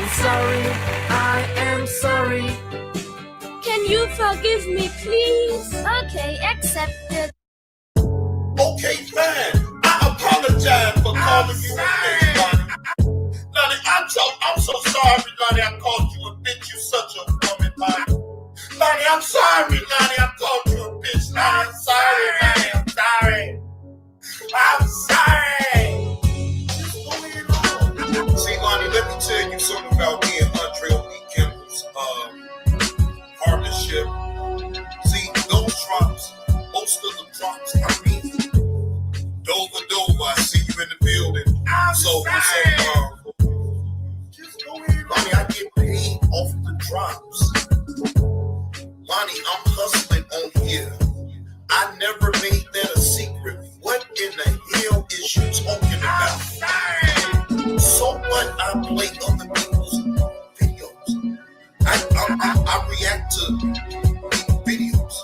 sorry, I am sorry. Can you forgive me, please? Okay, accepted. Okay, fine. I apologize for calling you a bitch, Lonnie. Lonnie, I'm so sorry, Lonnie. I called you a bitch. You such a woman, Lonnie. Lonnie, I'm sorry, Lonnie. I called you a bitch. Lonnie, I'm sorry, Lonnie. I'm sorry. I'm sorry. See, Lonnie, let me tell you something about me and Andre Lee Kimball's partnership. See, those drops, most of the drops, I mean, Dover, I see you in the building. Lonnie, I get paid off the drops. Lonnie, I'm hustling on here. I never made that a secret. What in the hell is you talking about? So what? I play other people's videos. I react to people's videos.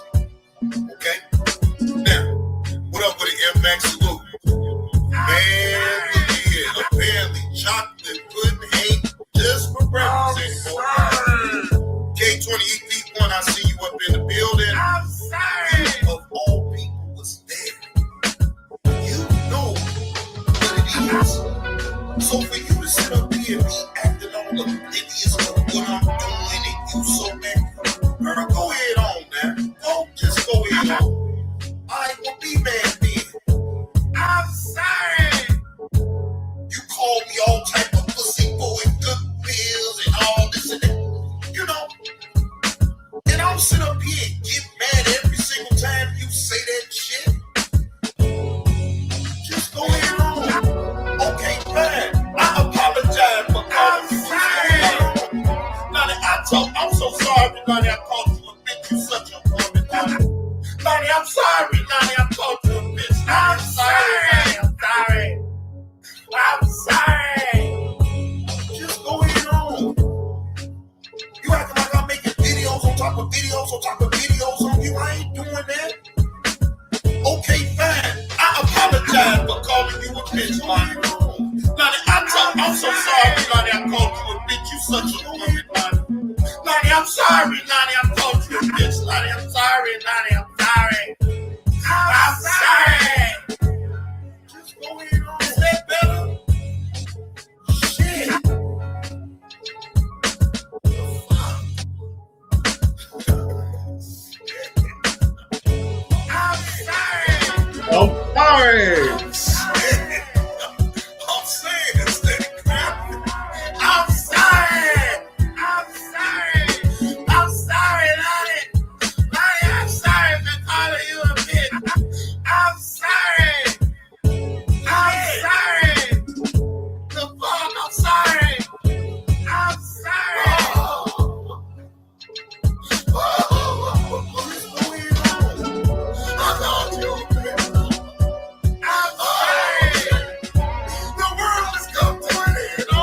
Okay? Now, what up with the MX salute? Man, look at here. Apparently, chocolate pudding ain't just for breakfast anymore. K20EP1, I see you up in the building. Which of all people was there? You know what it is. So for you to sit up here and be acting all oblivious of what I'm doing and you so mad, girl, go ahead on now. Just go ahead on. I will be mad then. I'm sorry. You call me all type of pussy boy, good bills and all this and that. You know. And I'll sit up here and get mad every single time you say that shit. Just go ahead on. Okay, fine. I apologize for calling you. Lonnie, I'm so sorry, Lonnie. I called you a bitch. You such a woman, Lonnie. Lonnie, I'm sorry, Lonnie. I called you a bitch. I'm sorry. I'm sorry. I'm sorry. Just go ahead on. You acting like I'm making videos on top of videos on top of videos on you. I ain't doing that. Okay, fine. I apologize for calling you a bitch, Lonnie. Lonnie, I'm so sorry, Lonnie. I called you a bitch. You such a woman, Lonnie. Lonnie, I'm sorry, Lonnie. I called you a bitch, Lonnie. I'm sorry, Lonnie. I'm sorry. I'm sorry. Just go ahead on. Is that better? Shit. I'm sorry. I'm saying it's that crap. I'm sorry. I'm sorry. I'm sorry, Lonnie. Lonnie, I'm sorry for calling you a bitch. I'm sorry. I'm sorry. The fuck, I'm sorry. I'm sorry. I called you a bitch. I'm sorry. The world has come to an end. Oh,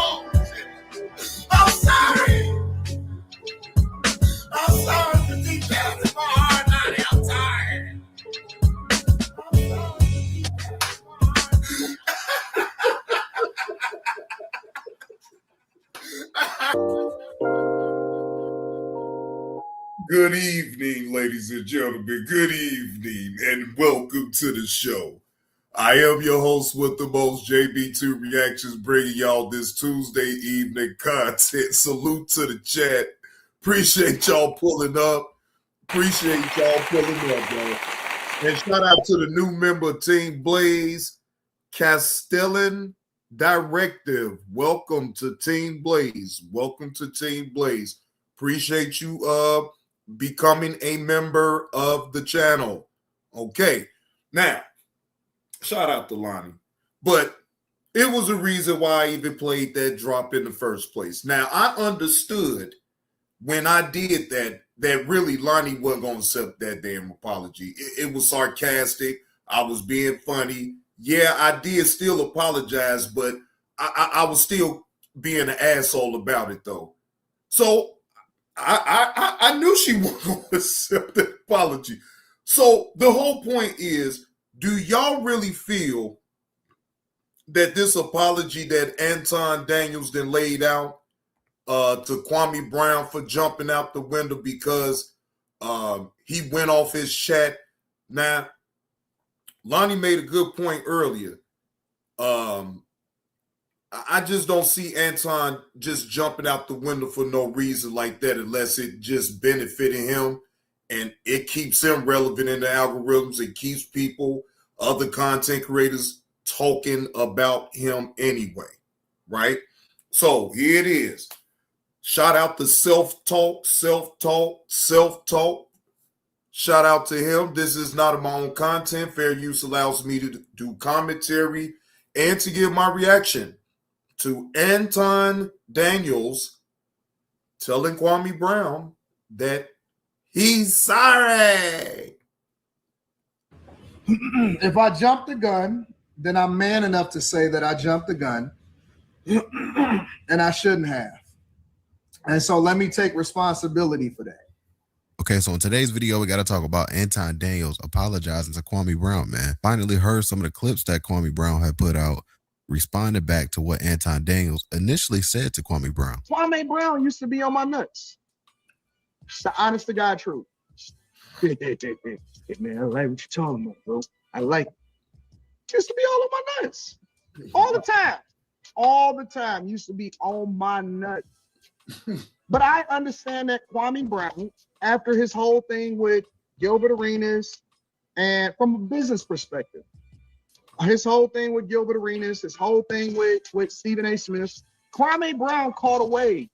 I'm sorry. I'm sorry for deep down in my heart, Lonnie. I'm sorry. I'm sorry for deep down in my heart. Good evening, ladies and gentlemen. Good evening, and welcome to the show. I am your host with the most, JB2 Reactions, bringing y'all this Tuesday evening content. Salute to the chat. Appreciate y'all pulling up. Appreciate y'all pulling up, y'all. And shout out to the new member, Team Blaze, Castellan Directive. Welcome to Team Blaze. Welcome to Team Blaze. Appreciate you becoming a member of the channel. Okay. Now, shout out to Lonnie. But it was a reason why I even played that drop in the first place. Now, I understood when I did that really Lonnie wasn't going to accept that damn apology. It was sarcastic. I was being funny. Yeah, I did still apologize, but I was still being an asshole about it, though. So I knew she wasn't going to accept the apology. So the whole point is, do y'all really feel that this apology that Anton Daniels then laid out to Kwame Brown for jumping out the window because he went off his chat. Now, Lonnie made a good point earlier. I just don't see Anton just jumping out the window for no reason like that unless it just benefiting him and it keeps him relevant in the algorithms. It keeps people, other content creators talking about him anyway, right? So here it is. Shout out to self-talk. Shout out to him. This is not my own content. Fair use allows me to do commentary and to give my reaction to Anton Daniels telling Kwame Brown that he's sorry. If I jumped the gun, then I'm man enough to say that I jumped the gun and I shouldn't have. And so let me take responsibility for that. Okay, so in today's video, we got to talk about Anton Daniels apologizing to Kwame Brown, man. Finally heard some of the clips that Kwame Brown had put out, responded back to what Anton Daniels initially said to Kwame Brown. Kwame Brown used to be on my nuts. It's the honest to God truth. Hey, man, I like what you're talking about, bro. I like it. Used to be all on my nuts. All the time. All the time. Used to be on my nuts. But I understand that Kwame Brown, after his whole thing with Gilbert Arenas, and from a business perspective, his whole thing with Gilbert Arenas, his whole thing with Stephen A. Smith, Kwame Brown caught a wave.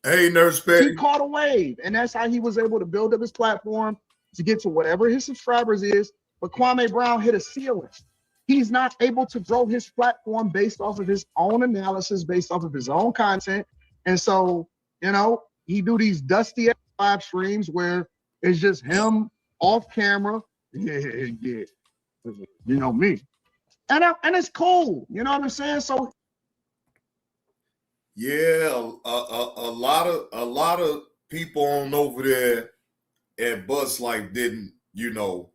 Hey, Nurse Betty. He caught a wave, and that's how he was able to build up his platform to get to whatever his subscribers is. But Kwame Brown hit a ceiling. He's not able to grow his platform based off of his own analysis, based off of his own content. And so, you know, he do these dusty live streams where it's just him off camera. Yeah. You know me. And it's cool. You know what I'm saying? So yeah, a lot of people on over there at Bus Life didn't, you know,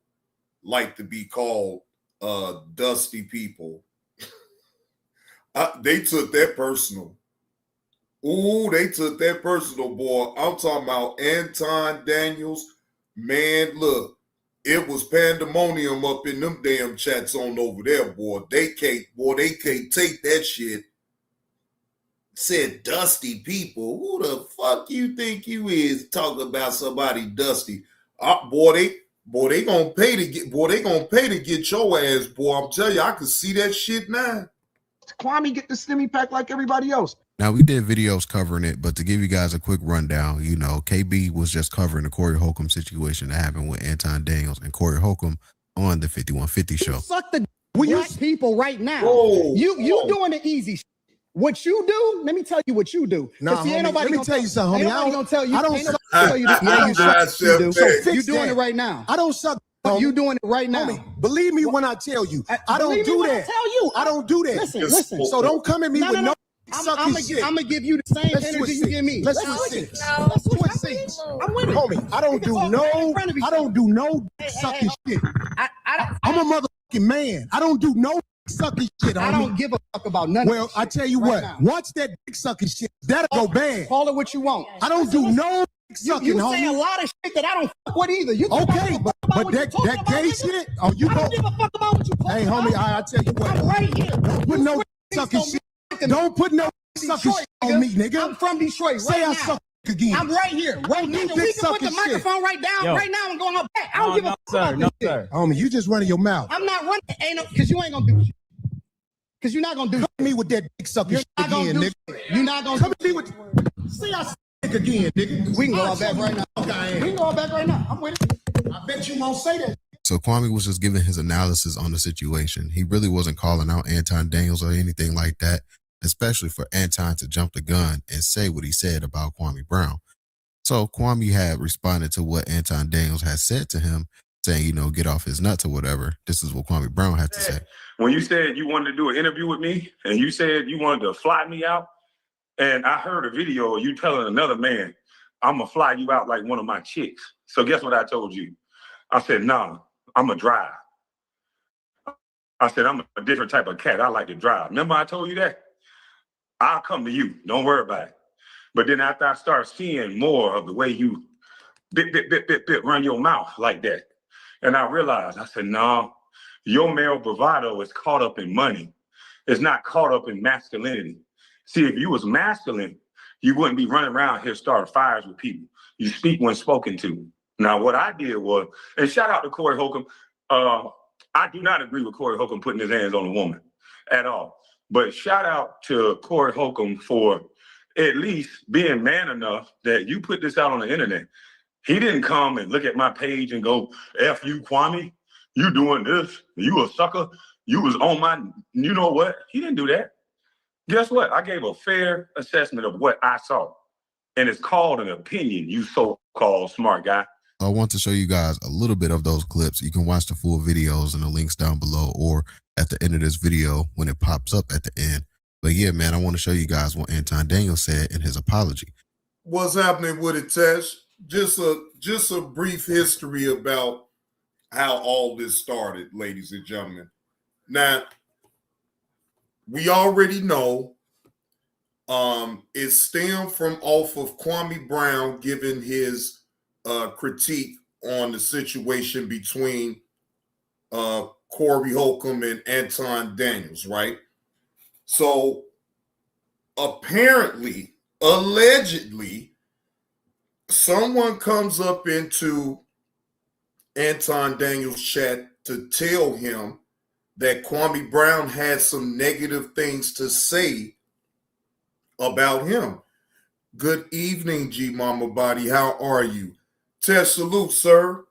like to be called dusty people. They took that personal. Ooh, they took that personal, boy. I'm talking about Anton Daniels. Man, look, it was pandemonium up in them damn chats on over there, boy. They can't take that shit. Said dusty people. Who the fuck you think you is talking about somebody dusty? Boy, they gonna pay to get your ass, boy. I'm telling you, I can see that shit now. Kwame get the stimmy pack like everybody else. Now, we did videos covering it, but to give you guys a quick rundown, you know, KB was just covering the Corey Holcomb situation that happened with Anton Daniels and Corey Holcomb on the 5150 show. Suck the black people right now. Whoa, you doing the easy shit. What you do, let me tell you what you do. Nah, see, ain't homie, nobody let me tell you something, homie. Ain't nobody gonna tell you. I don't ain't suck. nobody tell you that. You suck. You do. So You doing that. it right now. I don't suck. Homie. You doing it right now. Homie, believe me when I tell you. I don't Believe me do when that. I tell you. I don't do that. Listen. So don't come at me with no I'm sucky shit. gonna give you the same Let's energy switch you give me. Let's switch seats. Let's Switch seats. I'm with it. Homie, I don't do no sucky shit. I'm a motherfucking man. I don't do no sucky shit, homie. I don't give a fuck about nothing. Well, I tell you what, watch that dick sucking shit. That'll go bad. Call it what you want. I don't do no sucking, You homie. say a lot of shit that I don't fuck with either. You Okay, but that gay shit, oh, you I go. don't give a fuck about what you talking Hey, about. homie, I tell you what. I'm right here. Don't put no sucking shit. Don't put no sucking shit on me, nigga. I'm from Detroit. Say right I now. suck again. I'm right here. Right now. We can put the sucking microphone right down, Yo. right now, and go on back. I don't give a fuck about this shit. Homie, you just running your mouth. I'm not running. Ain't no, because you ain't gonna do shit. Because you're not gonna do Come at me with that dick sucking You're shit not gonna again, do nigga. shit. You're not gonna Come do at me with. Say I suck dick again, nigga. We can go all back right now. We can go all back right now. I'm with it. I bet you won't say that. So Kwame was just giving his analysis on the situation. He really wasn't calling out Anton Daniels or anything like that, especially for Anton to jump the gun and say what he said about Kwame Brown. So Kwame had responded to what Anton Daniels had said to him, saying, you know, get off his nuts or whatever. This is what Kwame Brown had to say. When you said you wanted to do an interview with me and you said you wanted to fly me out, and I heard a video of you telling another man, I'm going to fly you out like one of my chicks. So guess what I told you? I said, nah, I'm going to drive. I said, I'm a different type of cat. I like to drive. Remember I told you that? I'll come to you. Don't worry about it. But then after I start seeing more of the way you run your mouth like that, and I realized, I said, no, your male bravado is caught up in money. It's not caught up in masculinity. See, if you was masculine, you wouldn't be running around here starting fires with people. You speak when spoken to. Now, what I did was, and shout out to Corey Holcomb. I do not agree with Corey Holcomb putting his hands on a woman at all. But shout out to Corey Holcomb for at least being man enough that you put this out on the internet. He didn't come and look at my page and go, F you, Kwame, you doing this, you a sucker, you was on my, you know what? He didn't do that. Guess what? I gave a fair assessment of what I saw. And it's called an opinion, you so-called smart guy. I want to show you guys a little bit of those clips. You can watch the full videos and the links down below or at the end of this video when it pops up at the end. But yeah, man, I want to show you guys what Anton Daniels said in his apology. What's happening with it, Tesh? Just a brief history about how all this started, ladies and gentlemen. Now, we already know it stemmed from off of Kwame Brown giving his critique on the situation between Corey Holcomb and Anton Daniels, right? So apparently, allegedly, someone comes up into Anton Daniels' chat to tell him that Kwame Brown had some negative things to say about him. Good evening, G Mama Body. How are you? Tesh, salute, sir.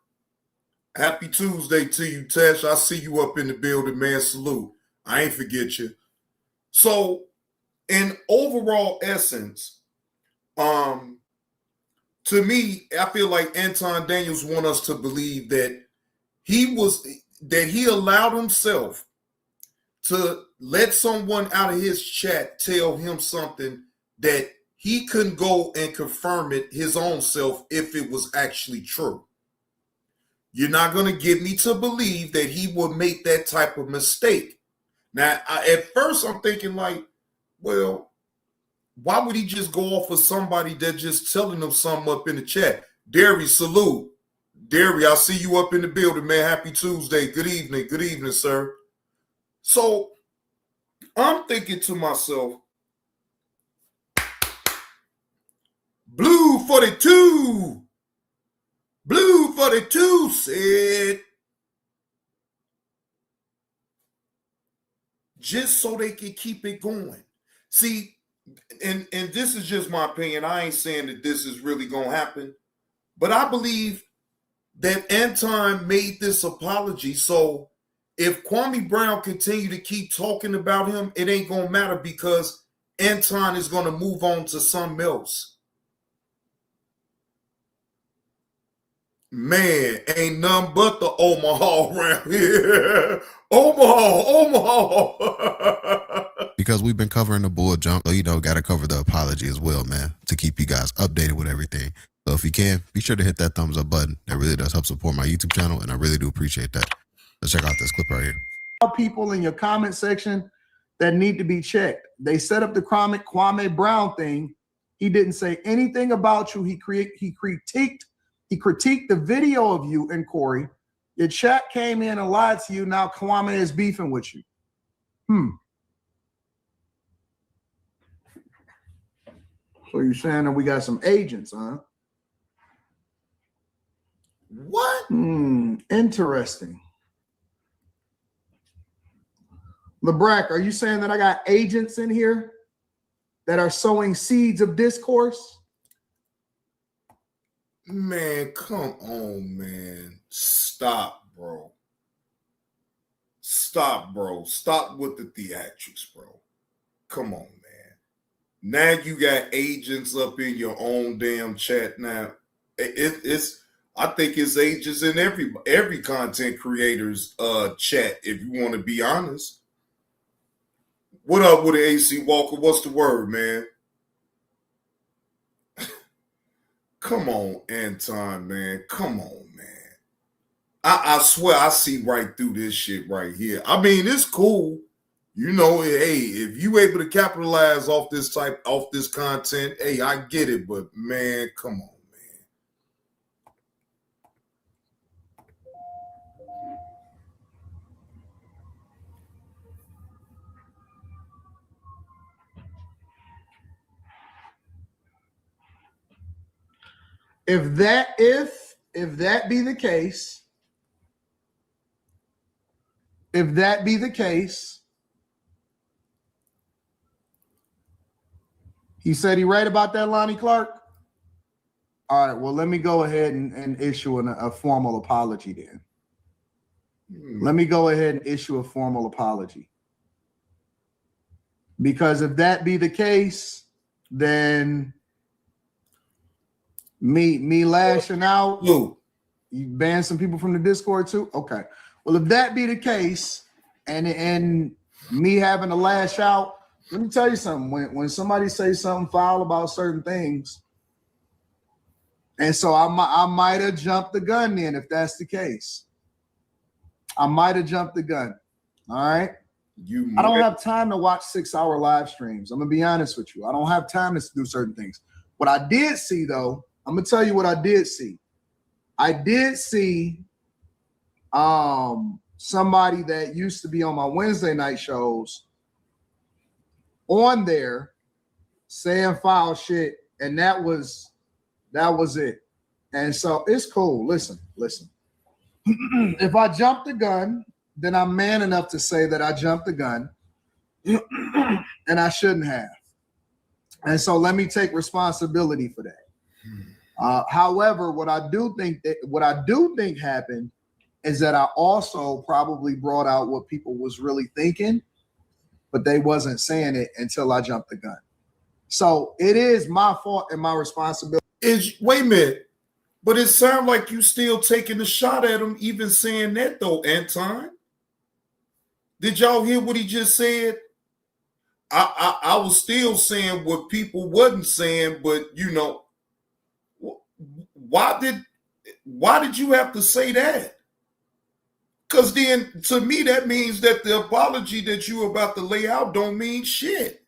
Happy Tuesday to you, Tesh. I see you up in the building, man. Salute. I ain't forget you. So, in overall essence, to me, I feel like Anton Daniels want us to believe that he allowed himself to let someone out of his chat tell him something that he couldn't go and confirm it his own self if it was actually true. You're not going to get me to believe that he would make that type of mistake. Now, at first I'm thinking like, well, why would he just go off of somebody that just telling him something up in the chat? Derry, salute. Derry, I see you up in the building, man. Happy Tuesday. Good evening, sir. So I'm thinking to myself, Blue 42 said, just so they can keep it going. See, and this is just my opinion. I ain't saying that this is really going to happen, but I believe that Anton made this apology. So if Kwame Brown continue to keep talking about him, it ain't going to matter because Anton is going to move on to something else. Man, ain't none but the Omaha around here. Omaha. Because we've been covering the bull jump, so got to cover the apology as well, man, to keep you guys updated with everything. So if you can, be sure to hit that thumbs up button. That really does help support my YouTube channel, and I really do appreciate that. Let's check out this clip right here. People in your comment section that need to be checked. They set up the Kwame Brown thing. He didn't say anything about you. He critiqued the video of you and Corey. Your chat came in and lied to you. Now Kwame is beefing with you. So you're saying that we got some agents, huh? What? Interesting. LeBrack, are you saying that I got agents in here that are sowing seeds of discourse? Man, come on, man. Stop, bro. Stop with the theatrics, bro. Come on, man. Now you got agents up in your own damn chat now. I think it's agents in every content creator's chat, if you want to be honest. What up with the AC Walker? What's the word, man? Come on, Anton, man. Come on, man. I swear I see right through this shit right here. I mean, it's cool. You know, hey, if you able to capitalize off this content, hey, I get it, but man, come on, man. If that be the case, he said he right about that, Lonnie Clark. All right, well, let me go ahead and issue a formal apology then. Let me go ahead and issue a formal apology. Because if that be the case, then me lashing out, you ban some people from the Discord too? Okay. Well, if that be the case, and me having to lash out, let me tell you something. When somebody says something foul about certain things, and so I might have jumped the gun then if that's the case. I might have jumped the gun. All right. I don't have time to watch 6-hour live streams. I'm gonna be honest with you. I don't have time to do certain things. What I did see, though, I'm gonna tell you what I did see. I did see somebody that used to be on my Wednesday night shows on there saying foul shit, and that was it. And so it's cool. Listen. If I jumped the gun, then I'm man enough to say that I jumped the gun and I shouldn't have. And so let me take responsibility for that. However, what I do think happened is that I also probably brought out what people was really thinking, but they wasn't saying it until I jumped the gun. So it is my fault and my responsibility. Wait a minute. But it sounds like you still taking a shot at him, even saying that, though, Anton. Did y'all hear what he just said? I was still saying what people wasn't saying, but you know, why did you have to say that? Because then, to me, that means that the apology that you were about to lay out don't mean shit.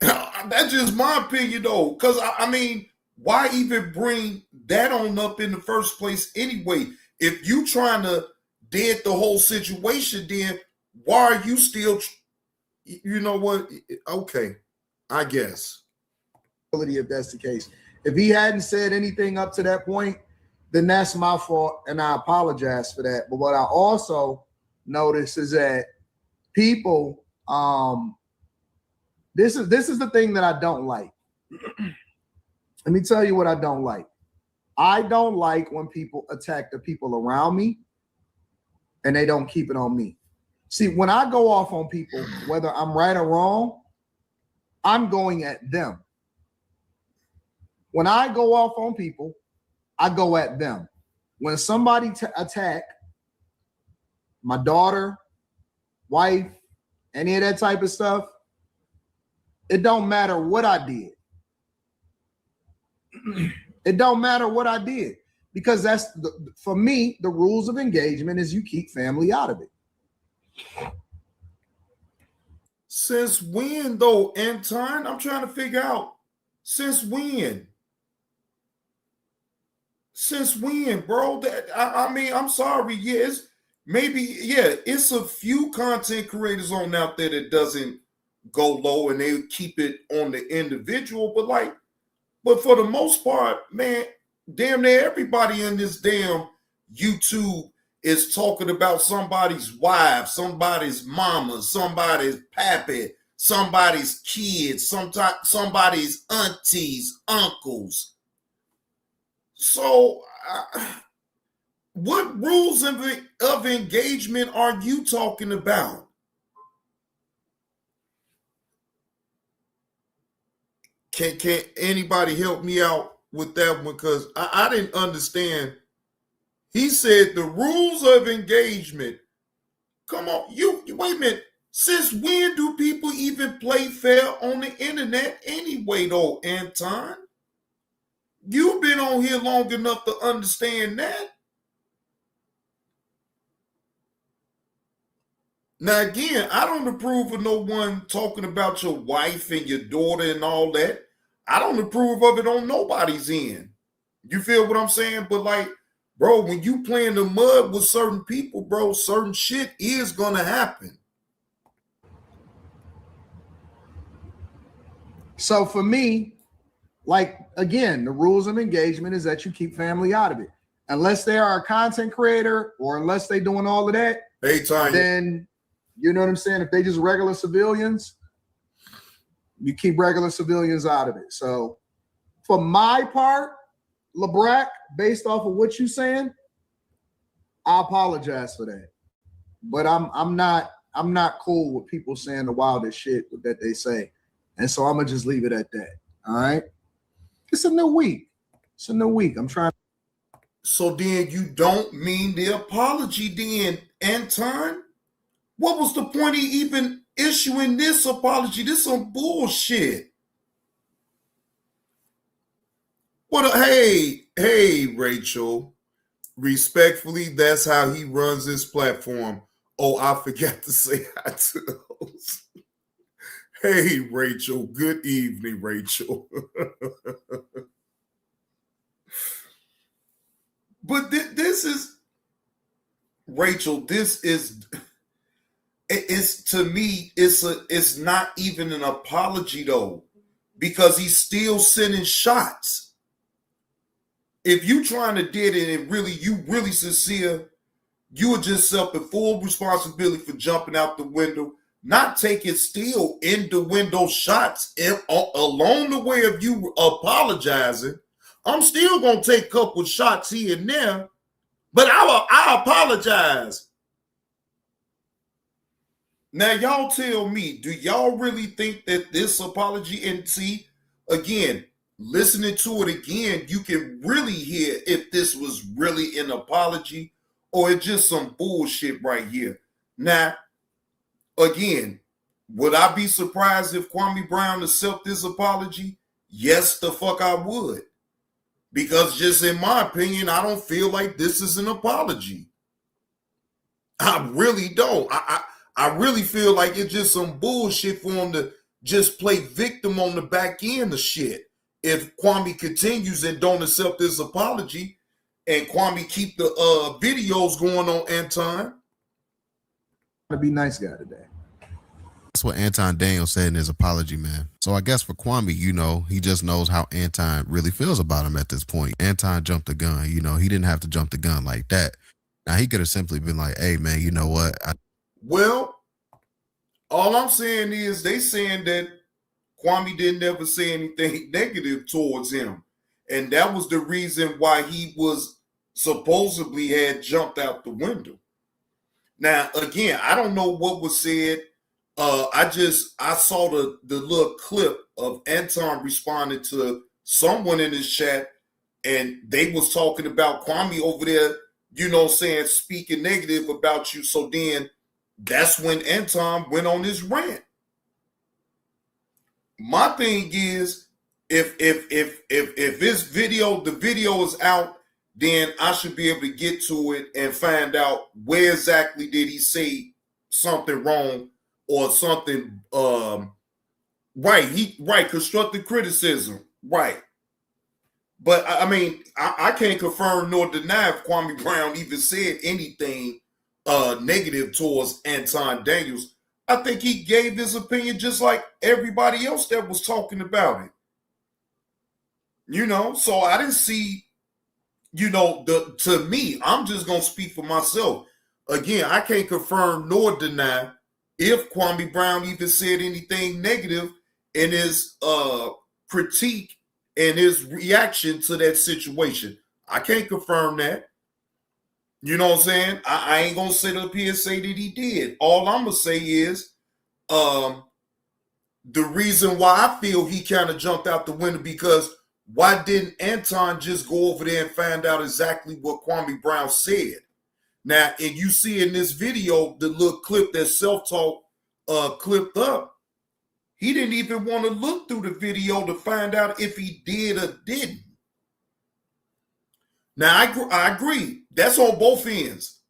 That's just my opinion, though. Because I mean, why even bring that on up in the first place anyway? If you trying to dead the whole situation, then why are you still, you know what? Okay, I guess. If that's the case. If he hadn't said anything up to that point, then that's my fault, and I apologize for that. But what I also notice is that people, this is the thing that I don't like. Let me tell you what I don't like. I don't like when people attack the people around me and they don't keep it on me. See, when I go off on people, whether I'm right or wrong, I'm going at them. When I go off on people, I go at them. When somebody attack my daughter, wife, any of that type of stuff, it don't matter what I did. It don't matter what I did, because that's for me, the rules of engagement is you keep family out of it. Since when, though, Anton? I'm trying to figure out. Since when? Since when, bro? I mean, I'm sorry. Yes, it's a few content creators on out there that doesn't go low and they keep it on the individual, but for the most part, man, damn near everybody in this damn YouTube is talking about somebody's wife, somebody's mama, somebody's pappy, somebody's kids, somebody's aunties, uncles. So, what rules of engagement are you talking about? Can anybody help me out with that one? Because I didn't understand. He said the rules of engagement. Come on, you wait a minute. Since when do people even play fair on the internet anyway, though, Anton? You've been on here long enough to understand that. Now, again, I don't approve of no one talking about your wife and your daughter and all that. I don't approve of it on nobody's end. You feel what I'm saying? But like, bro, when you play in the mud with certain people, bro, certain shit is gonna happen. So for me, like, again, the rules of engagement is that you keep family out of it. Unless they are a content creator or unless they doing all of that, Hey, Tanya. then you know what I'm saying? If they just regular civilians, you keep regular civilians out of it. So for my part, LeBrack, based off of what you're saying, I apologize for that. But I'm not cool with people saying the wildest shit that they say. And so I'm gonna just leave it at that. All right. It's a new week. It's a new week. I'm trying. So then you don't mean the apology then, Anton? What was the point of even issuing this apology? This is some bullshit. What hey, Rachel. Respectfully, that's how he runs his platform. Oh, I forgot to say hi to those. Hey, Rachel. Good evening, Rachel. But this is, Rachel, this is, it's, to me, it's not even an apology though, because he's still sending shots. If you trying to did it and you really sincere, you would just accept full responsibility for jumping out the window, not taking still in the window shots along the way of you apologizing. I'm still gonna take a couple shots here and there, but I apologize. Now y'all tell me, do y'all really think that this apology, and see, again, listening to it again, you can really hear if this was really an apology or it's just some bullshit right here. Now, again, would I be surprised if Kwame Brown accept this apology? Yes, the fuck I would. Because just in my opinion, I don't feel like this is an apology. I really don't. I really feel like it's just some bullshit for him to just play victim on the back end of shit. If Kwame continues and don't accept this apology, and Kwame keep the videos going on, Anton. To be nice guy today. That's what Anton Daniels said in his apology, man. So I guess for Kwame, you know, he just knows how Anton really feels about him at this point. Anton jumped the gun. You know, he didn't have to jump the gun like that. Now, he could have simply been like, hey, man, you know what? Well, all I'm saying is they saying that Kwame didn't ever say anything negative towards him. And that was the reason why he was supposedly had jumped out the window. Now, again, I don't know what was said. I saw the little clip of Anton responding to someone in his chat, and they was talking about Kwame over there, you know, saying, speaking negative about you. So then that's when Anton went on his rant. My thing is, if this video, the video is out, then I should be able to get to it and find out where exactly did he say something wrong or something right, constructive criticism, right. But I mean, I can't confirm nor deny if Kwame Brown even said anything negative towards Anton Daniels. I think he gave his opinion just like everybody else that was talking about it. You know, so I didn't see, you know, to me, I'm just going to speak for myself. Again, I can't confirm nor deny if Kwame Brown even said anything negative in his critique and his reaction to that situation. I can't confirm that. You know what I'm saying? I ain't going to sit up here and say that he did. All I'm going to say is the reason why I feel he kind of jumped out the window, because why didn't Anton just go over there and find out exactly what Kwame Brown said? Now, and you see in this video, the little clip that Self-Talk clipped up, he didn't even want to look through the video to find out if he did or didn't. Now, I agree. That's on both ends.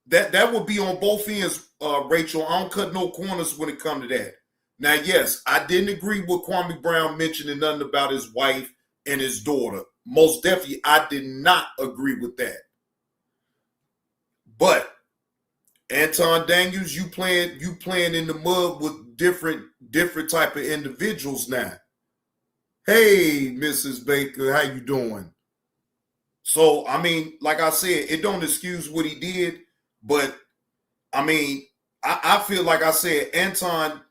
That would be on both ends Rachel. I don't cut no corners when it comes to that. Now, yes, I didn't agree with Kwame Brown mentioning nothing about his wife and his daughter. Most definitely, I did not agree with that. But Anton Daniels, you playing in the mud with different type of individuals now. Hey, Mrs. Baker, how you doing? So, I mean, like I said, it don't excuse what he did, but I mean, I feel like I said, Anton,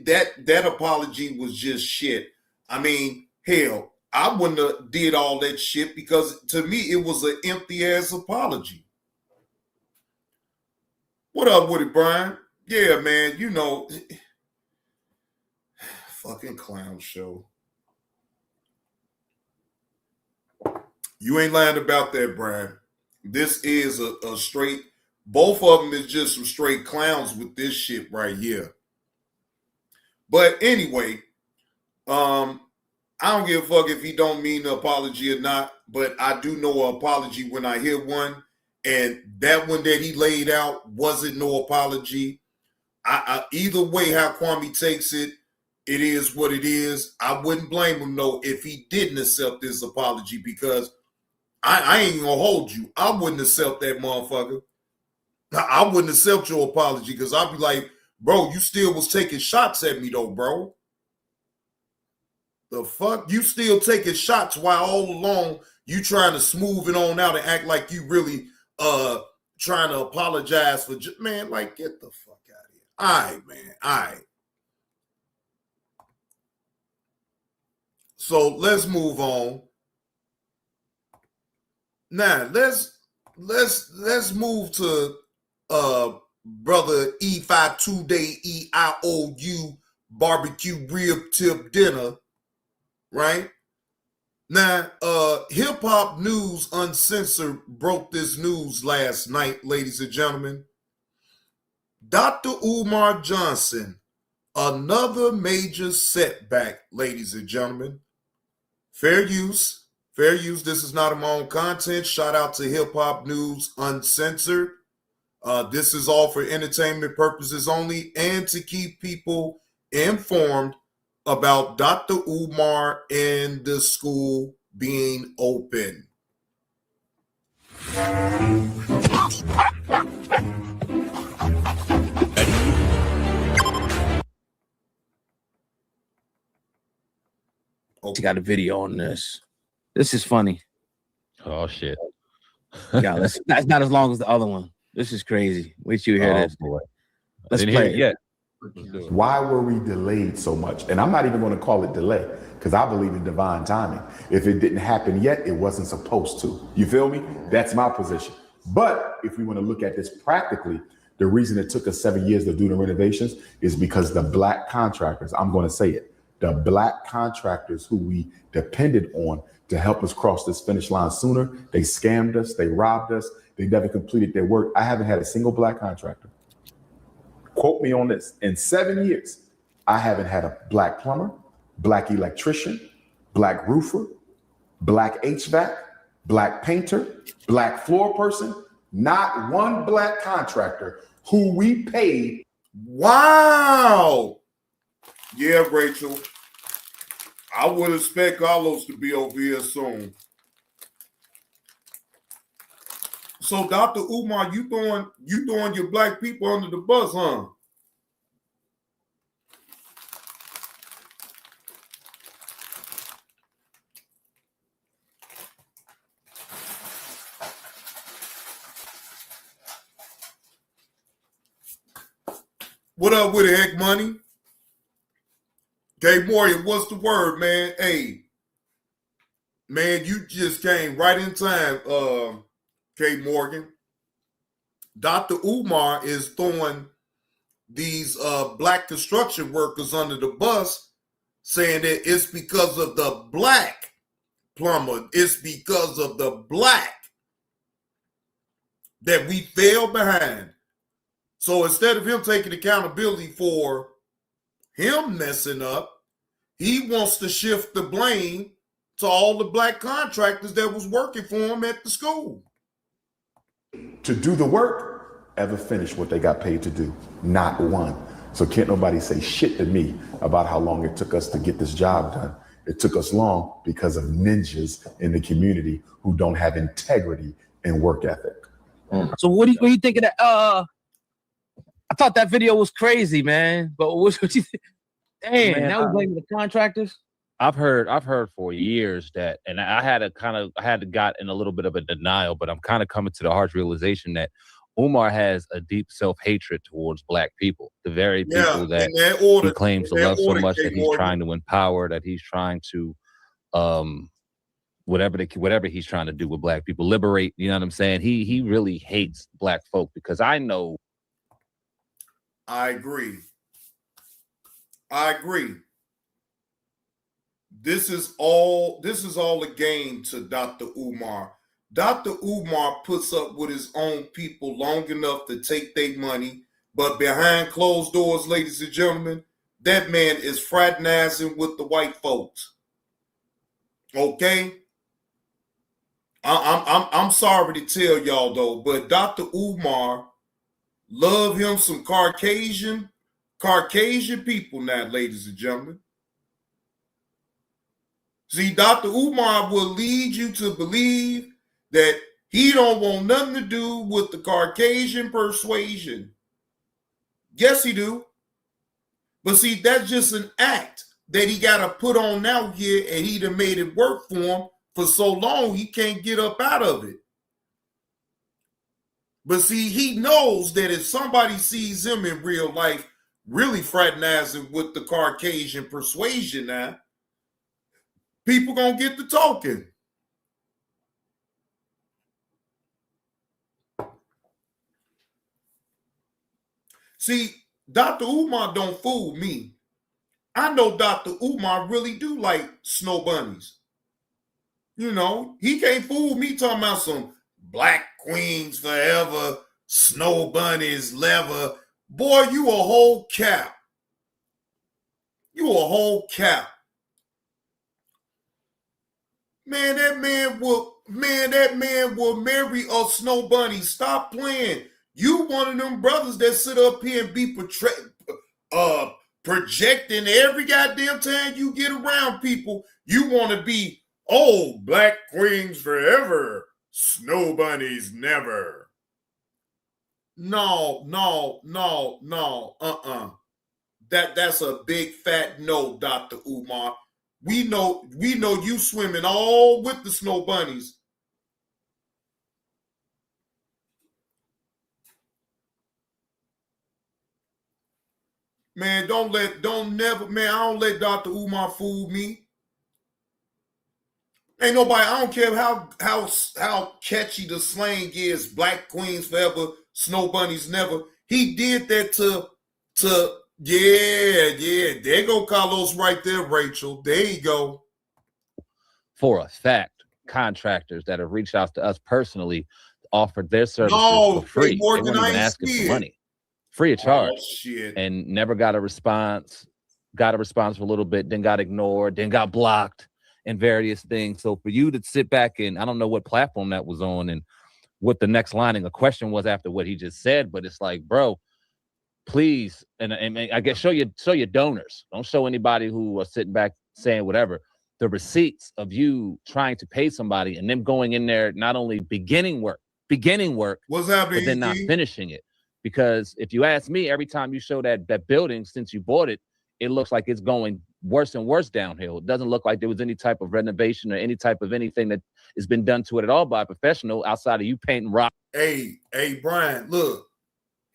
that apology was just shit. I mean, hell, I wouldn't have did all that shit because to me it was an empty ass apology. What up with it, Brian? Yeah, man, you know, fucking clown show. You ain't lying about that, Brian. This is a straight, both of them is just some straight clowns with this shit right here. But anyway, I don't give a fuck if he don't mean an apology or not, but I do know an apology when I hear one. And that one that he laid out wasn't no apology. I either way how Kwame takes it, it is what it is. I wouldn't blame him, though, if he didn't accept this apology because I ain't gonna hold you. I wouldn't accept that motherfucker. I wouldn't accept your apology because I'd be like, bro, you still was taking shots at me though, bro. The fuck? You still taking shots while all along you trying to smooth it on out and act like you really trying to apologize for man, like get the fuck out of here. All right, man. All right. So let's move on. Now let's move to brother E5 2-day EIOU barbecue rib tip dinner, right? Now, Hip Hop News Uncensored broke this news last night, ladies and gentlemen. Dr. Umar Johnson, another major setback, ladies and gentlemen. Fair use. Fair use. This is not my own content. Shout out to Hip Hop News Uncensored. This is all for entertainment purposes only and to keep people informed about Dr. Umar and the school being open. She got a video on this. This is funny. Oh shit. Yeah, that's not as long as the other one. This is crazy. Wait till you hear this. Boy. Let's play it. Yet. Why were we delayed so much? And I'm not even going to call it delay because I believe in divine timing. If it didn't happen yet, it wasn't supposed to. You feel me? That's my position. But if we want to look at this practically, the reason it took us 7 years to do the renovations is because the black contractors, I'm going to say it, the black contractors who we depended on to help us cross this finish line sooner, they scammed us, they robbed us, they never completed their work. I haven't had a single black contractor. Quote me on this. In 7 years, I haven't had a black plumber, black electrician, black roofer, black HVAC, black painter, black floor person, not one black contractor who we paid. Wow. Yeah, Rachel. I would expect Carlos to be over here soon. So, Dr. Umar, you throwing your black people under the bus, huh? What up with it, Heck Money? K Morgan, what's the word, man? Hey, man, you just came right in time, K Morgan. Dr. Umar is throwing these black construction workers under the bus, saying that it's because of the black plumber, it's because of the black that we fell behind. So instead of him taking accountability for him messing up, he wants to shift the blame to all the black contractors that was working for him at the school. To do the work, ever finished what they got paid to do. Not one. So can't nobody say shit to me about how long it took us to get this job done. It took us long because of ninjas in the community who don't have integrity and work ethic. So what do you think of that? I thought that video was crazy, man. But what you think? Damn, Man, now we blaming the contractors. I've heard for years that, and I had to got in a little bit of a denial, but I'm kind of coming to the harsh realization that Umar has a deep self-hatred towards black people, the very people that he claims to love so much, that he's trying to empower, that he's trying to, whatever he's trying to do with black people, liberate. You know what I'm saying? He really hates black folk, because I know. I agree. This is all a game to Dr. Umar. Dr. Umar puts up with his own people long enough to take their money, but behind closed doors, ladies and gentlemen, that man is fraternizing with the white folks. Okay? I'm sorry to tell y'all though, but Dr. Umar love him some Caucasian people now, ladies and gentlemen. See, Dr. Umar will lead you to believe that he don't want nothing to do with the Caucasian persuasion. Yes, he do. But see, that's just an act that he got to put on out here, and he done made it work for him for so long he can't get up out of it. But see, he knows that if somebody sees him in real life really fraternizing with the Caucasian persuasion now, people gonna get to talking. See, Dr. Umar don't fool me. I know Dr. Umar really do like snow bunnies. You know, he can't fool me talking about some black queens forever, snow bunnies, leather. Boy, you a whole cap. You a whole cap. Man, that man will marry a snow bunny. Stop playing. You one of them brothers that sit up here and be projecting every goddamn time you get around people. You want to be, oh, black queens forever, snow bunnies never. No. That's a big fat no, Dr. Umar. We know you swimming all with the snow bunnies. Man, I don't let Dr. Umar fool me. Ain't nobody, I don't care how catchy the slang is, black queens forever, snow bunnies never. He did that to yeah, there go Carlos right there, Rachel. There you go. For a fact, contractors that have reached out to us personally offered their services for free. They weren't even asking for money. Free of charge. Oh, shit. And never got a response. Got a response for a little bit, then got ignored, then got blocked, and various things. So for you to sit back, and I don't know what platform that was on and what the next lining of question was after what he just said, but it's like, bro, please, and I guess show your donors. Don't show anybody who are sitting back saying whatever. The receipts of you trying to pay somebody and them going in there, not only beginning work, what's happening, but then not finishing it. Because if you ask me, every time you show that building since you bought it, it looks like it's going worse and worse downhill. It doesn't look like there was any type of renovation or any type of anything that has been done to it at all by a professional outside of you painting rock. Hey, Brian, look,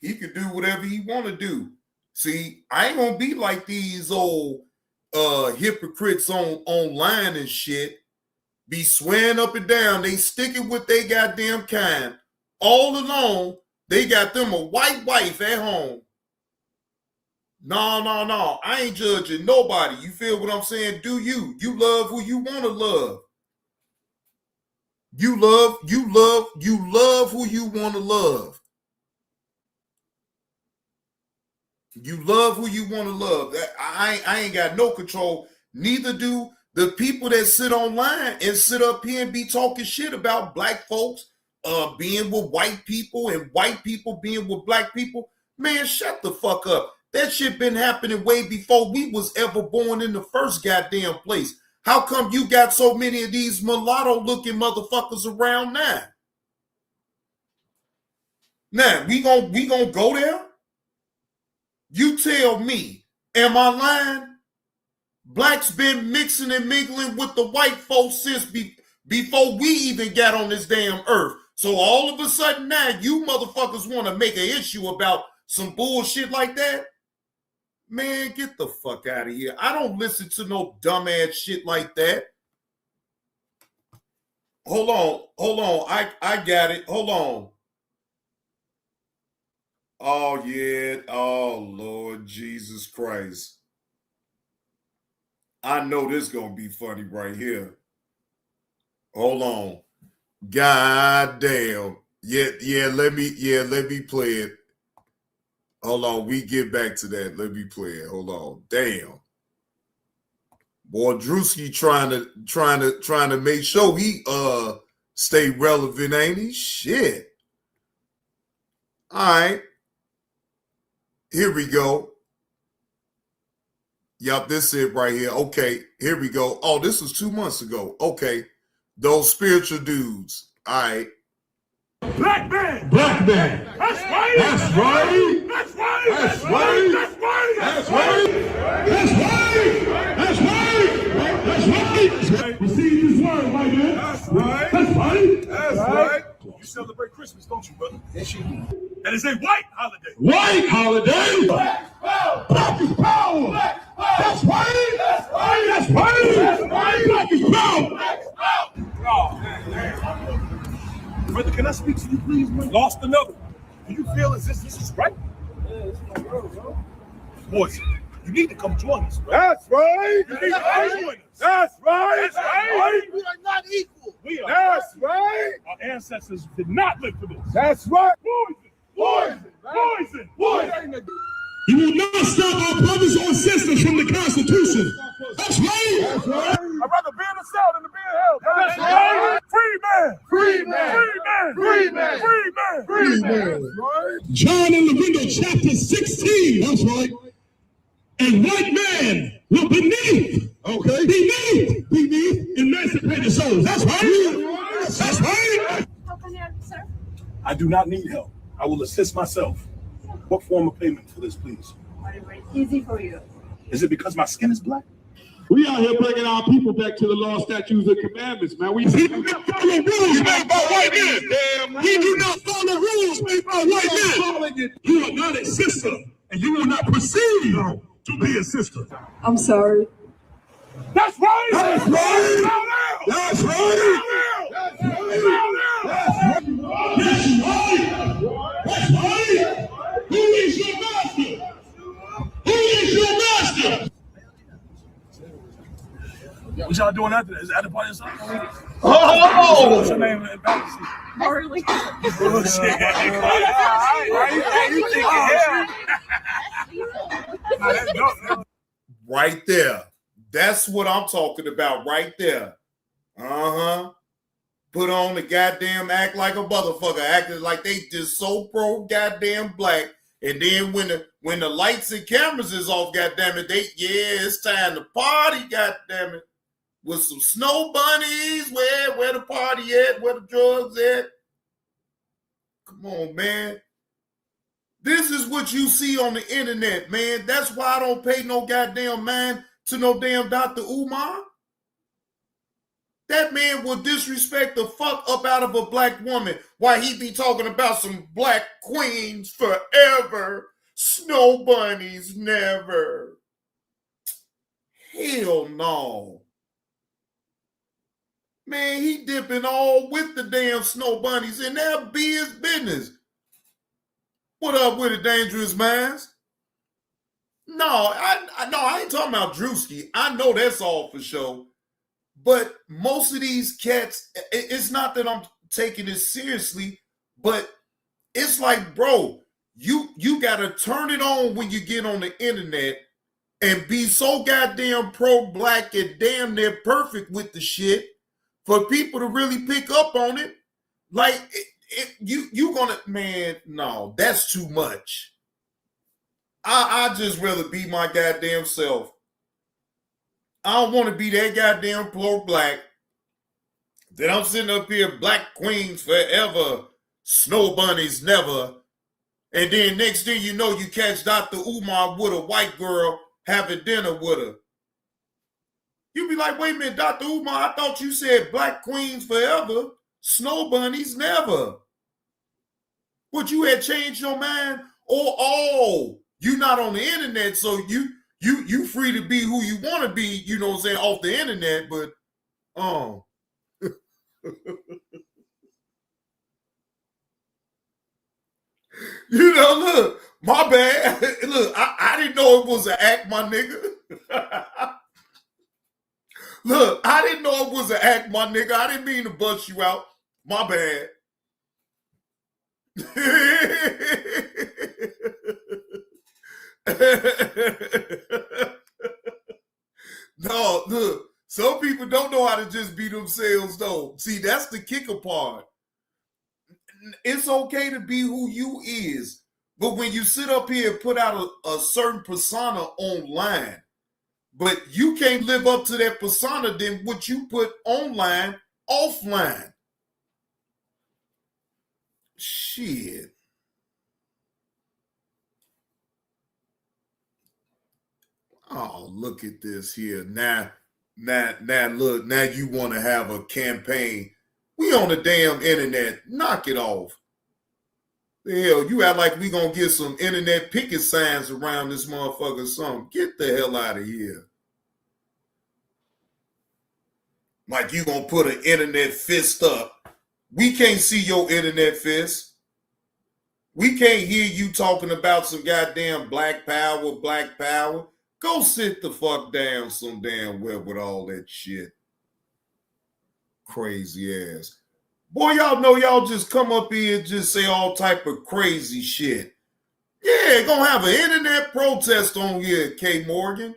he could do whatever he want to do. See, I ain't gonna be like these old hypocrites online and shit. Be swearing up and down. They sticking with their goddamn kind. All along, they got them a white wife at home. No. I ain't judging nobody. You feel what I'm saying? Do you? You love who you want to love. You love who you want to love. You love who you want to love. I ain't got no control. Neither do the people that sit online and sit up here and be talking shit about black folks being with white people and white people being with black people. Man, shut the fuck up. That shit been happening way before we was ever born in the first goddamn place. How come you got so many of these mulatto-looking motherfuckers around now? Now, we gonna go there? You tell me, am I lying? Blacks been mixing and mingling with the white folks since before we even got on this damn earth. So all of a sudden now, you motherfuckers want to make an issue about some bullshit like that? Man, get the fuck out of here. I don't listen to no dumbass shit like that. Hold on. I got it. Hold on. Oh, yeah. Oh, Lord Jesus Christ. I know this gonna be funny right here. Hold on. God damn. Yeah, let me play it. Hold on, we get back to that. Let me play it. Hold on. Damn. Boy, Drewski trying to make sure he stay relevant, ain't he? Shit. All right. Here we go. Yup, this is it right here. Okay, here we go. Oh, this was 2 months ago. Okay. Those spiritual dudes. All right. Black man. Black man. That's right. That's right. That's right. That's right. That's right. That's right. That's right. That's right. That's right. Receive this word, white man. That's right. That's right. That's right. You celebrate Christmas, don't you, brother? Yes, you do. And it's a white holiday. White holiday. Black power. Black is power. Black power. That's right. That's right. That's right. That's right. Black is power. Black is power. Oh, man. Brother, can I speak to you, please, man? Lost another. Do you feel as if this is right? Yeah, it's my world, bro. Boys, you need to come join us, bro. That's right. You need to come join us. That's right. That's right. We are not equal. We are. That's right. Our ancestors did not live for this. That's right. Poison. Poison. Poison. Poison. You will not stop our brothers or sisters from the Constitution. That's right. That's right. I'd rather be in the cell than to be in hell. That's right. Free man. Free man. Free man. Free man. Free man. Free man. That's right. John in the window, chapter 16. That's right. And white man will beneath. Okay. Beneath emancipated souls. That's right. That's right. How can I help you, sir? I do not need help. I will assist myself. What form of payment for this, please? Whatever is easy for you. Is it because my skin is black? We out here bringing our people back to the law, statutes, and commandments, man. We do not follow rules made by white men. We do not follow rules made by white men. You are not a sister, and you will not proceed to be a sister. I'm sorry. That's right. That's right. That's That's right. That's right. That's right. That's right. Who is your master? Who is your master? What y'all doing after that? Is that the party or something? Oh! What's your name in fantasy? Marley. Bullshit. Right there. That's what I'm talking about right there. Uh-huh. Put on the goddamn act like a motherfucker, acting like they just so pro goddamn black. And then when the lights and cameras is off, goddamn it, it's time to party, goddamn it. With some snow bunnies, where the party at, where the drugs at. Come on, man. This is what you see on the internet, man. That's why I don't pay no goddamn mind to no damn Dr. Umar. That man will disrespect the fuck up out of a black woman while he be talking about some black queens forever. Snow bunnies never. Hell no. Man, he dipping all with the damn snow bunnies, and that'll be his business. What up with it, Dangerous Minds? No, I ain't talking about Drewski. I know that's all for sure. But most of these cats, it's not that I'm taking it seriously, but it's like, bro, you got to turn it on when you get on the internet and be so goddamn pro-black and damn near perfect with the shit for people to really pick up on it. Like you gonna, man, no, that's too much. I just rather be my goddamn self. I don't want to be that goddamn poor black. Then I'm sitting up here, black queens forever, snow bunnies never. And then next thing you know, you catch Dr. Umar with a white girl having dinner with her. You be like, wait a minute, Dr. Umar, I thought you said black queens forever, snow bunnies never. But you had changed your mind? Oh, you not on the internet, so you free to be who you want to be, you know what I'm saying, off the internet, but you know, look, my bad. Look, I didn't know it was an act, my nigga. Look, I didn't know it was an act, my nigga. I didn't mean to bust you out. My bad. No, look, some people don't know how to just be themselves, though. See, that's the kicker part. It's okay to be who you is, but when you sit up here and put out a certain persona online, but you can't live up to that persona, then what you put online, offline. Shit. Oh, look at this here. Now, look, now you want to have a campaign. We on the damn internet. Knock it off. The hell, you act like we gonna get some internet picket signs around this motherfucker or something. Get the hell out of here. Like you gonna put an internet fist up. We can't see your internet fist. We can't hear you talking about some goddamn black power, black power. Go sit the fuck down some damn well with all that shit. Crazy ass. Boy, y'all know y'all just come up here and just say all type of crazy shit. Yeah, gonna have an internet protest on here, K. Morgan.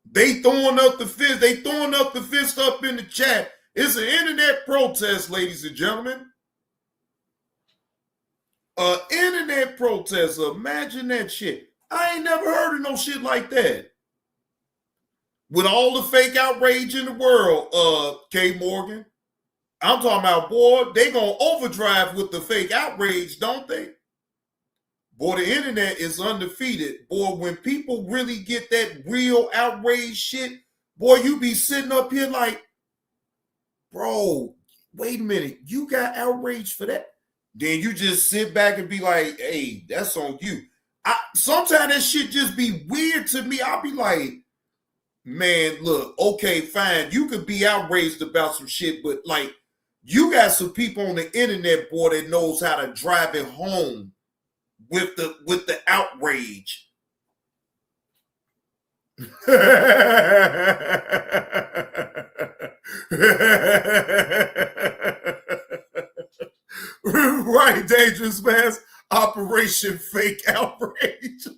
They throwing up the fist. They throwing up the fist up in the chat. It's an internet protest, ladies and gentlemen. Internet protest. Imagine that shit. I ain't never heard of no shit like that. With all the fake outrage in the world, K. Morgan. I'm talking about, boy, they gonna overdrive with the fake outrage, don't they? Boy, the internet is undefeated. Boy, when people really get that real outrage shit, boy, you be sitting up here like, bro, wait a minute, you got outraged for that? Then you just sit back and be like, hey, that's on you. Sometimes that shit just be weird to me. I'll be like, man, look, okay, fine. You could be outraged about some shit, but like, you got some people on the internet, boy, that knows how to drive it home with the outrage. Right, Dangerous Mass. Operation Fake Outrage.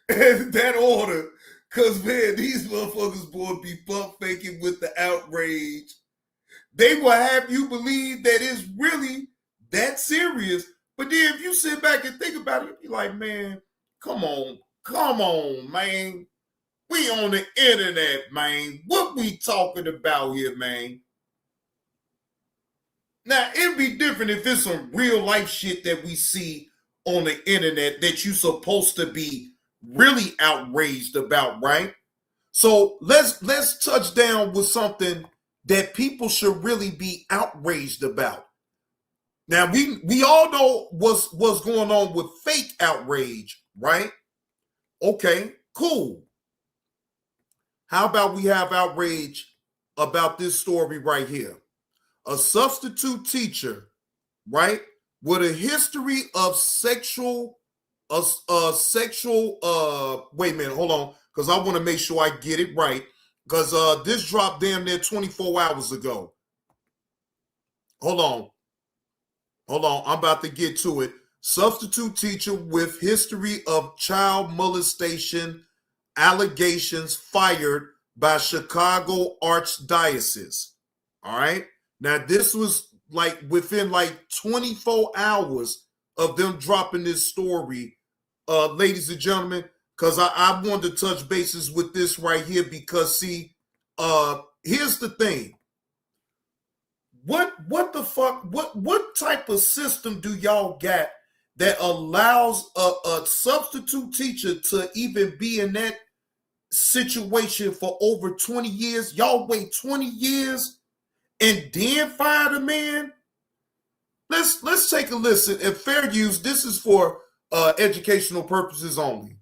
And that order, because, man, these motherfuckers, boy, be pump faking with the outrage. They will have you believe that it's really that serious. But then if you sit back and think about it, you're like, man, come on, man. We on the internet, man. What we talking about here, man? Now, it'd be different if it's some real life shit that we see on the internet that you're supposed to be really outraged about, right? So let's touch down with something that people should really be outraged about. Now, we all know what's going on with fake outrage, right? Okay, cool. How about we have outrage about this story right here? A substitute teacher, right, with a history of sexual, wait a minute, hold on, because I want to make sure I get it right, because this dropped damn near 24 hours ago. Hold on, I'm about to get to it. Substitute teacher with history of child molestation allegations fired by Chicago Archdiocese. All right. Now, this was like within like 24 hours of them dropping this story, ladies and gentlemen, because I wanted to touch bases with this right here because, see, here's the thing. What the fuck? What type of system do y'all got that allows a substitute teacher to even be in that situation for over 20 years? Y'all wait 20 years and then fire the man? Let's take a listen. At fair use, this is for educational purposes only.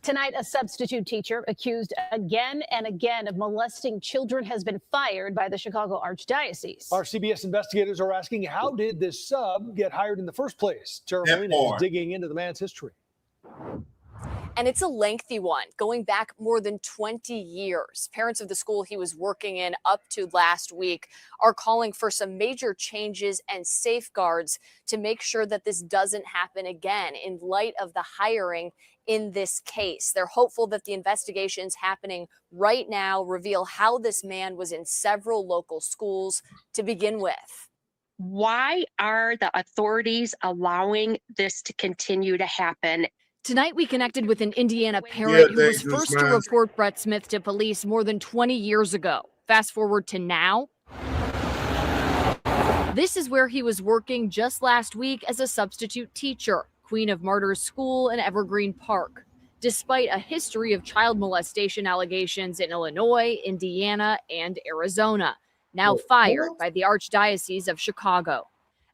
Tonight, a substitute teacher accused again and again of molesting children has been fired by the Chicago Archdiocese. Our CBS investigators are asking, how did this sub get hired in the first place? Tara Molina is digging into the man's history. And it's a lengthy one, going back more than 20 years. Parents of the school he was working in up to last week are calling for some major changes and safeguards to make sure that this doesn't happen again in light of the hiring in this case. They're hopeful that the investigations happening right now reveal how this man was in several local schools to begin with. Why are the authorities allowing this to continue to happen? Tonight, we connected with an Indiana parent who was first to report Brett Smith to police more than 20 years ago. Fast forward to now. This is where he was working just last week as a substitute teacher, Queen of Martyrs School in Evergreen Park. Despite a history of child molestation allegations in Illinois, Indiana, and Arizona, now fired by the Archdiocese of Chicago.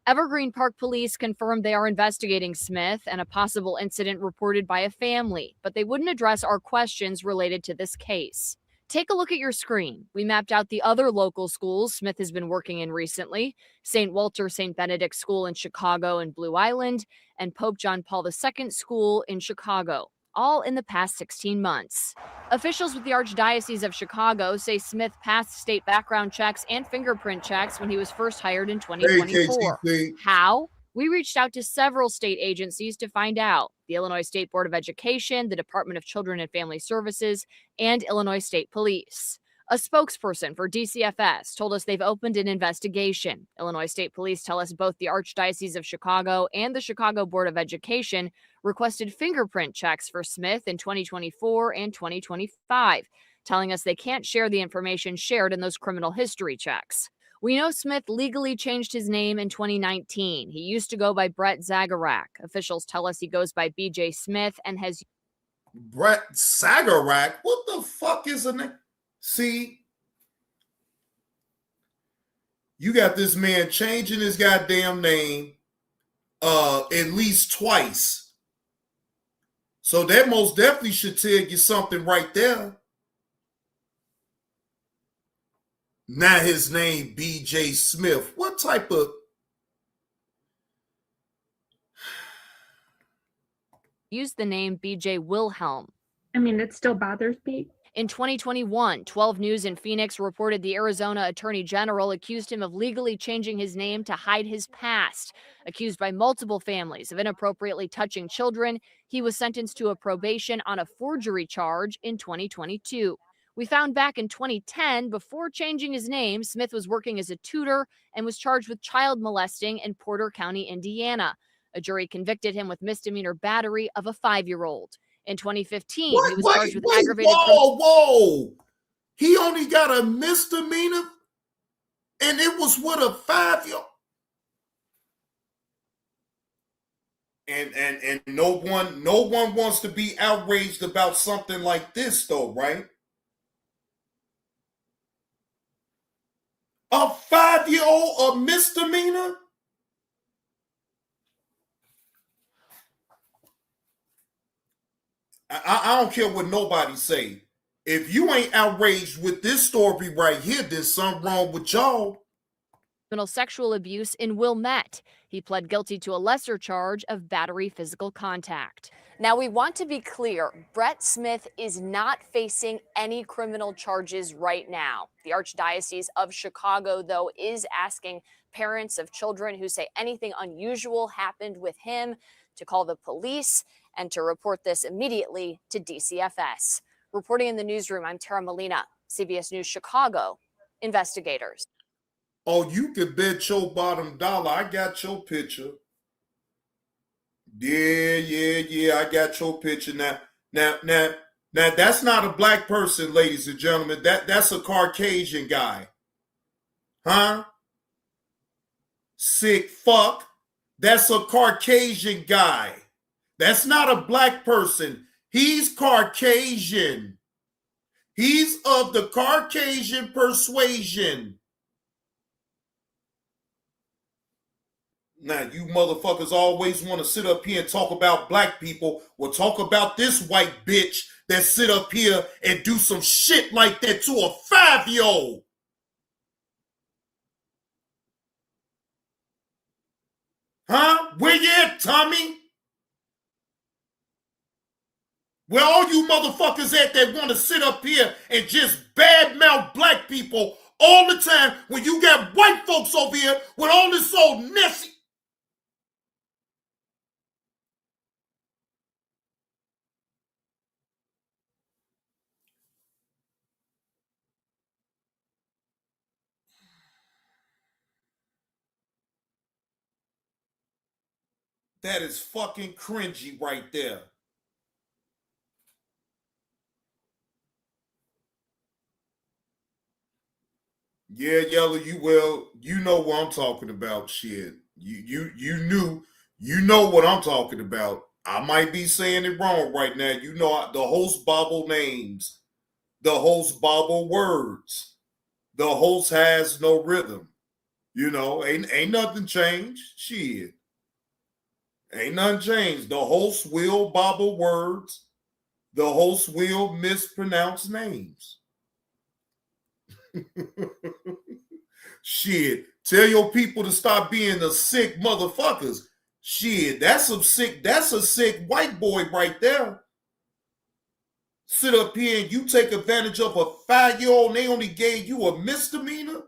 Evergreen Park police confirmed they are investigating Smith and a possible incident reported by a family, but they wouldn't address our questions related to this case. Take a look at your screen. We mapped out the other local schools Smith has been working in recently: St. Walter St. Benedict School in Chicago and Blue Island, and Pope John Paul II School in Chicago, all in the past 16 months. Officials with the Archdiocese of Chicago say Smith passed state background checks and fingerprint checks when he was first hired in 2024. How? We reached out to several state agencies to find out: the Illinois State Board of Education, the Department of Children and Family Services, and Illinois State Police. A spokesperson for DCFS told us they've opened an investigation. Illinois State Police tell us both the Archdiocese of Chicago and the Chicago Board of Education requested fingerprint checks for Smith in 2024 and 2025, telling us they can't share the information shared in those criminal history checks. We know Smith legally changed his name in 2019. He used to go by Brett Zagarak. Officials tell us he goes by BJ Smith and has... Brett Zagarak? What the fuck is a name? See, you got this man changing his goddamn name at least twice. So that most definitely should tell you something right there. Now his name, BJ Smith. What type of... Used the name BJ Wilhelm. I mean, it still bothers me. In 2021, 12 News in Phoenix reported the Arizona Attorney General accused him of legally changing his name to hide his past. Accused by multiple families of inappropriately touching children, he was sentenced to a probation on a forgery charge in 2022. We found back in 2010, before changing his name, Smith was working as a tutor and was charged with child molesting in Porter County, Indiana. A jury convicted him with misdemeanor battery of a 5-year-old. In 2015, he was charged with aggravated... Whoa! He only got a misdemeanor, and it was with a 5-year-old. And no one wants to be outraged about something like this, though, right? A 5-year-old, a misdemeanor? I don't care what nobody say. If you ain't outraged with this story right here, there's something wrong with y'all. Sexual abuse in Wilmette. He pled guilty to a lesser charge of battery physical contact. Now, we want to be clear, Brett Smith is not facing any criminal charges right now. The Archdiocese of Chicago, though, is asking parents of children who say anything unusual happened with him to call the police and to report this immediately to DCFS. Reporting in the newsroom, I'm Tara Molina, CBS News Chicago. investigators. Oh, you can bet your bottom dollar. I got your picture. Yeah. I got your picture now. That's not a black person, ladies and gentlemen. That's a Caucasian guy. Huh? Sick fuck. That's a Caucasian guy. That's not a black person. He's Caucasian. He's of the Caucasian persuasion. Now, you motherfuckers always want to sit up here and talk about black people. Well, talk about this white bitch that sit up here and do some shit like that to a 5-year-old. Huh? Where you at, Tommy? Where all you motherfuckers at that want to sit up here and just badmouth black people all the time when you got white folks over here with all this old messy. That is fucking cringy right there. Yeah, Yellow, you know what I'm talking about, shit. You know what I'm talking about. I might be saying it wrong right now. You know the host bobble names, the host bobble words, the host has no rhythm. You know, ain't nothing changed. Shit. Ain't nothing changed. The host will bobble words. The host will mispronounce names. Shit. Tell your people to stop being the sick motherfuckers. Shit, that's a sick white boy right there. Sit up here and you take advantage of a 5-year-old and they only gave you a misdemeanor?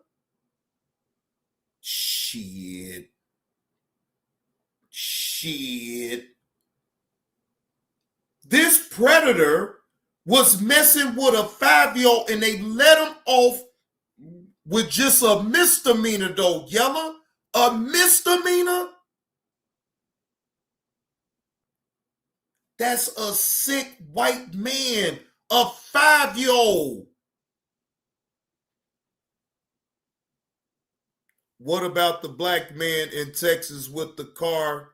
Shit. This predator was messing with a 5-year-old and they let him off with just a misdemeanor though, Yella. A misdemeanor? That's a sick white man, a 5-year-old. What about the black man in Texas with the car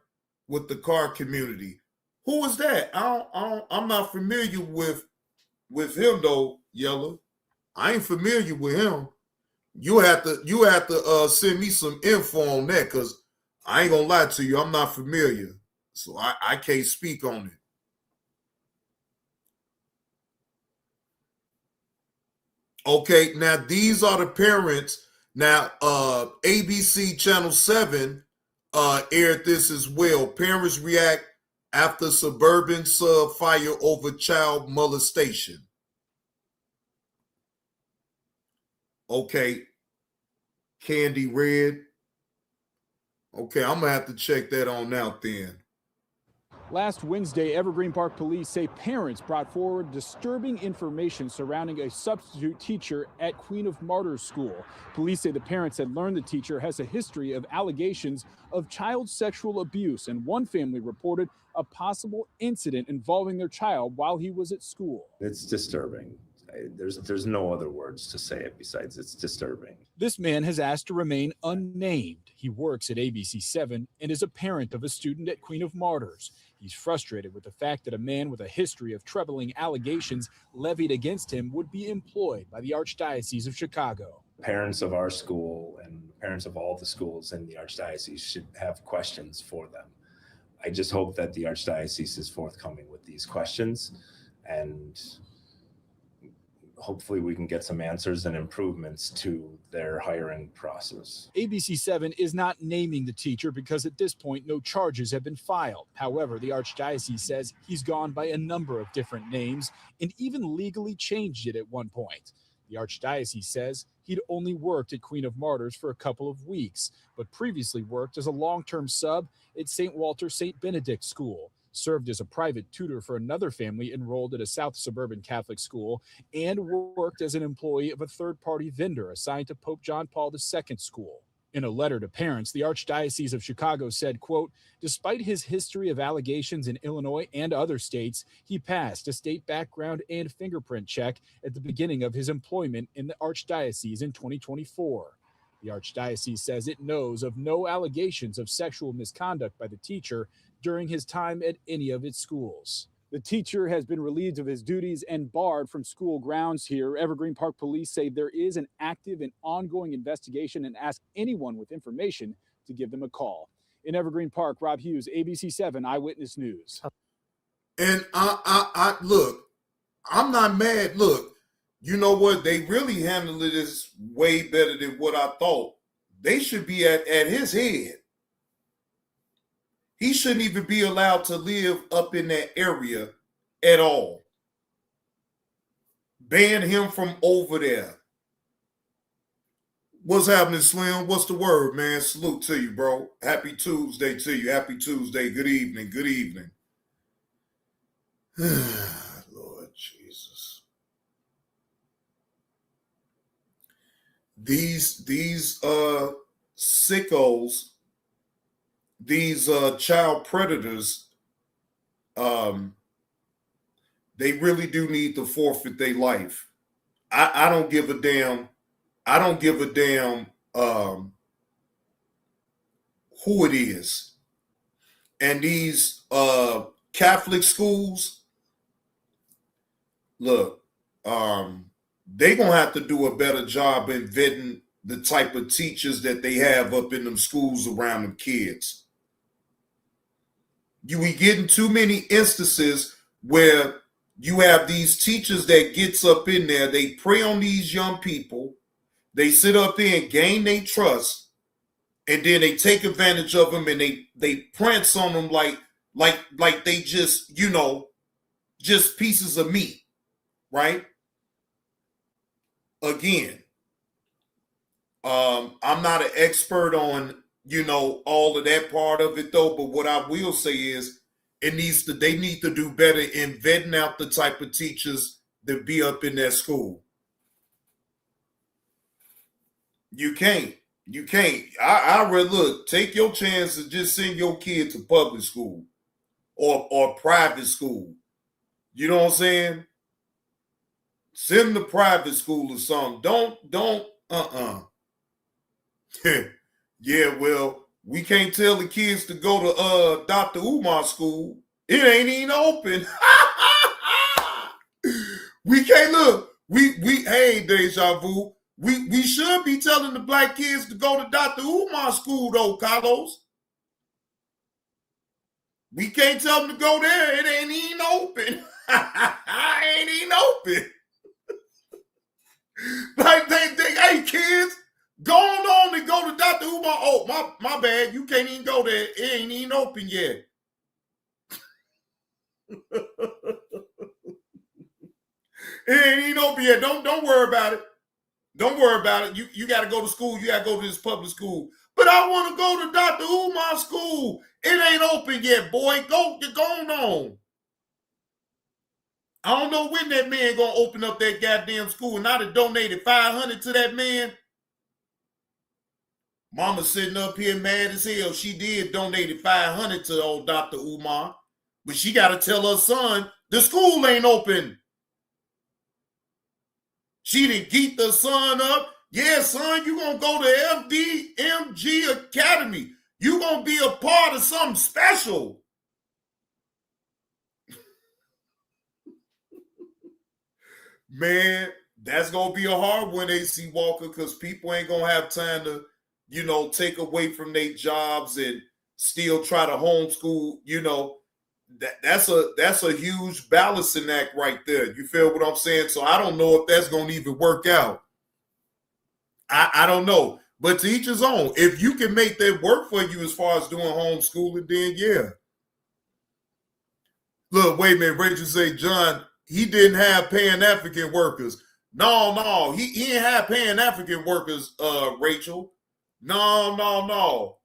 community? Who is that? I'm not familiar with him though, Yellow. I ain't familiar with him. You have to send me some info on that because I ain't gonna lie to you, I'm not familiar. So I can't speak on it. Okay, now these are the parents. Now, ABC Channel 7 aired this as well. Parents react after suburban sub fire over child molestation. Okay, Candy Red. Okay, I'm gonna have to check that on out then. Last Wednesday, Evergreen Park police say parents brought forward disturbing information surrounding a substitute teacher at Queen of Martyrs School. Police say the parents had learned the teacher has a history of allegations of child sexual abuse, and one family reported a possible incident involving their child while he was at school. It's disturbing. There's no other words to say it besides it's disturbing. This man has asked to remain unnamed. He works at ABC 7 and is a parent of a student at Queen of Martyrs. He's frustrated with the fact that a man with a history of troubling allegations levied against him would be employed by the Archdiocese of Chicago. Parents of our school and parents of all the schools in the Archdiocese should have questions for them. I just hope that the Archdiocese is forthcoming with these questions, and hopefully we can get some answers and improvements to their hiring process. ABC 7 is not naming the teacher because at this point no charges have been filed. However, the Archdiocese says he's gone by a number of different names and even legally changed it at one point. The Archdiocese says he'd only worked at Queen of Martyrs for a couple of weeks, but previously worked as a long-term sub at St. Walter St. Benedict School. served as a private tutor for another family enrolled at a South suburban Catholic school, and worked as an employee of a third-party vendor assigned to Pope John Paul II school. In a letter to parents, the Archdiocese of Chicago said, quote, despite his history of allegations in Illinois and other states, he passed a state background and fingerprint check at the beginning of his employment in the Archdiocese in 2024. The Archdiocese says it knows of no allegations of sexual misconduct by the teacher during his time at any of its schools. The teacher has been relieved of his duties and barred from school grounds here. Evergreen Park Police say there is an active and ongoing investigation and ask anyone with information to give them a call. In Evergreen Park, Rob Hughes, ABC 7 Eyewitness News. And I look, I'm not mad. Look, you know what? They really handled this way better than what I thought. They should be at his head. He shouldn't even be allowed to live up in that area at all. Ban him from over there. What's happening, Slim? What's the word, man? Salute to you, bro. Happy Tuesday to you. Happy Tuesday. Good evening. Good evening. Lord Jesus. These sickos, these child predators, they really do need to forfeit their life. I don't give a damn. I don't give a damn who it is. And these Catholic schools, look, they're going to have to do a better job in vetting the type of teachers that they have up in them schools around them kids. We getting too many instances where you have these teachers that gets up in there, they prey on these young people, they sit up there and gain their trust, and then they take advantage of them and they prance on them like they just, just pieces of meat, right? Again, I'm not an expert on, all of that part of it though, but what I will say is they need to do better in vetting out the type of teachers that be up in that school. You can't. I really look, take your chance and just send your kid to public school or private school. You know what I'm saying? Send them to private school or something. Don't. Yeah, well, we can't tell the kids to go to Dr. Umar school. It ain't even open. We can't look. Hey, Deja Vu. We should be telling the black kids to go to Dr. Umar school though, Carlos. We can't tell them to go there. It ain't even open. It ain't even open. Like they hey kids, go on and go to Dr. Umar. Oh, my bad. You can't even go there. It ain't even open yet. It ain't even open yet. Don't worry about it. Don't worry about it. You got to go to school. You got to go to this public school. But I want to go to Dr. Umar school. It ain't open yet, boy. Go on. I don't know when that man gonna open up that goddamn school, and I'd have donated $500 to that man. Mama sitting up here mad as hell. She did donate $500 to old Dr. Umar, but she got to tell her son the school ain't open. She didn't geek the son up. Yeah, son, you gonna go to FDMG Academy. You gonna be a part of something special. Man, that's going to be a hard one, AC Walker, because people ain't going to have time to, take away from their jobs and still try to homeschool. That's a huge balancing act right there. You feel what I'm saying? So I don't know if that's going to even work out. I don't know. But to each his own. If you can make that work for you as far as doing homeschooling, then yeah. Look, wait a minute. Rachel say, John, he didn't have Pan-African workers. No. He didn't have Pan-African workers, Rachel. No.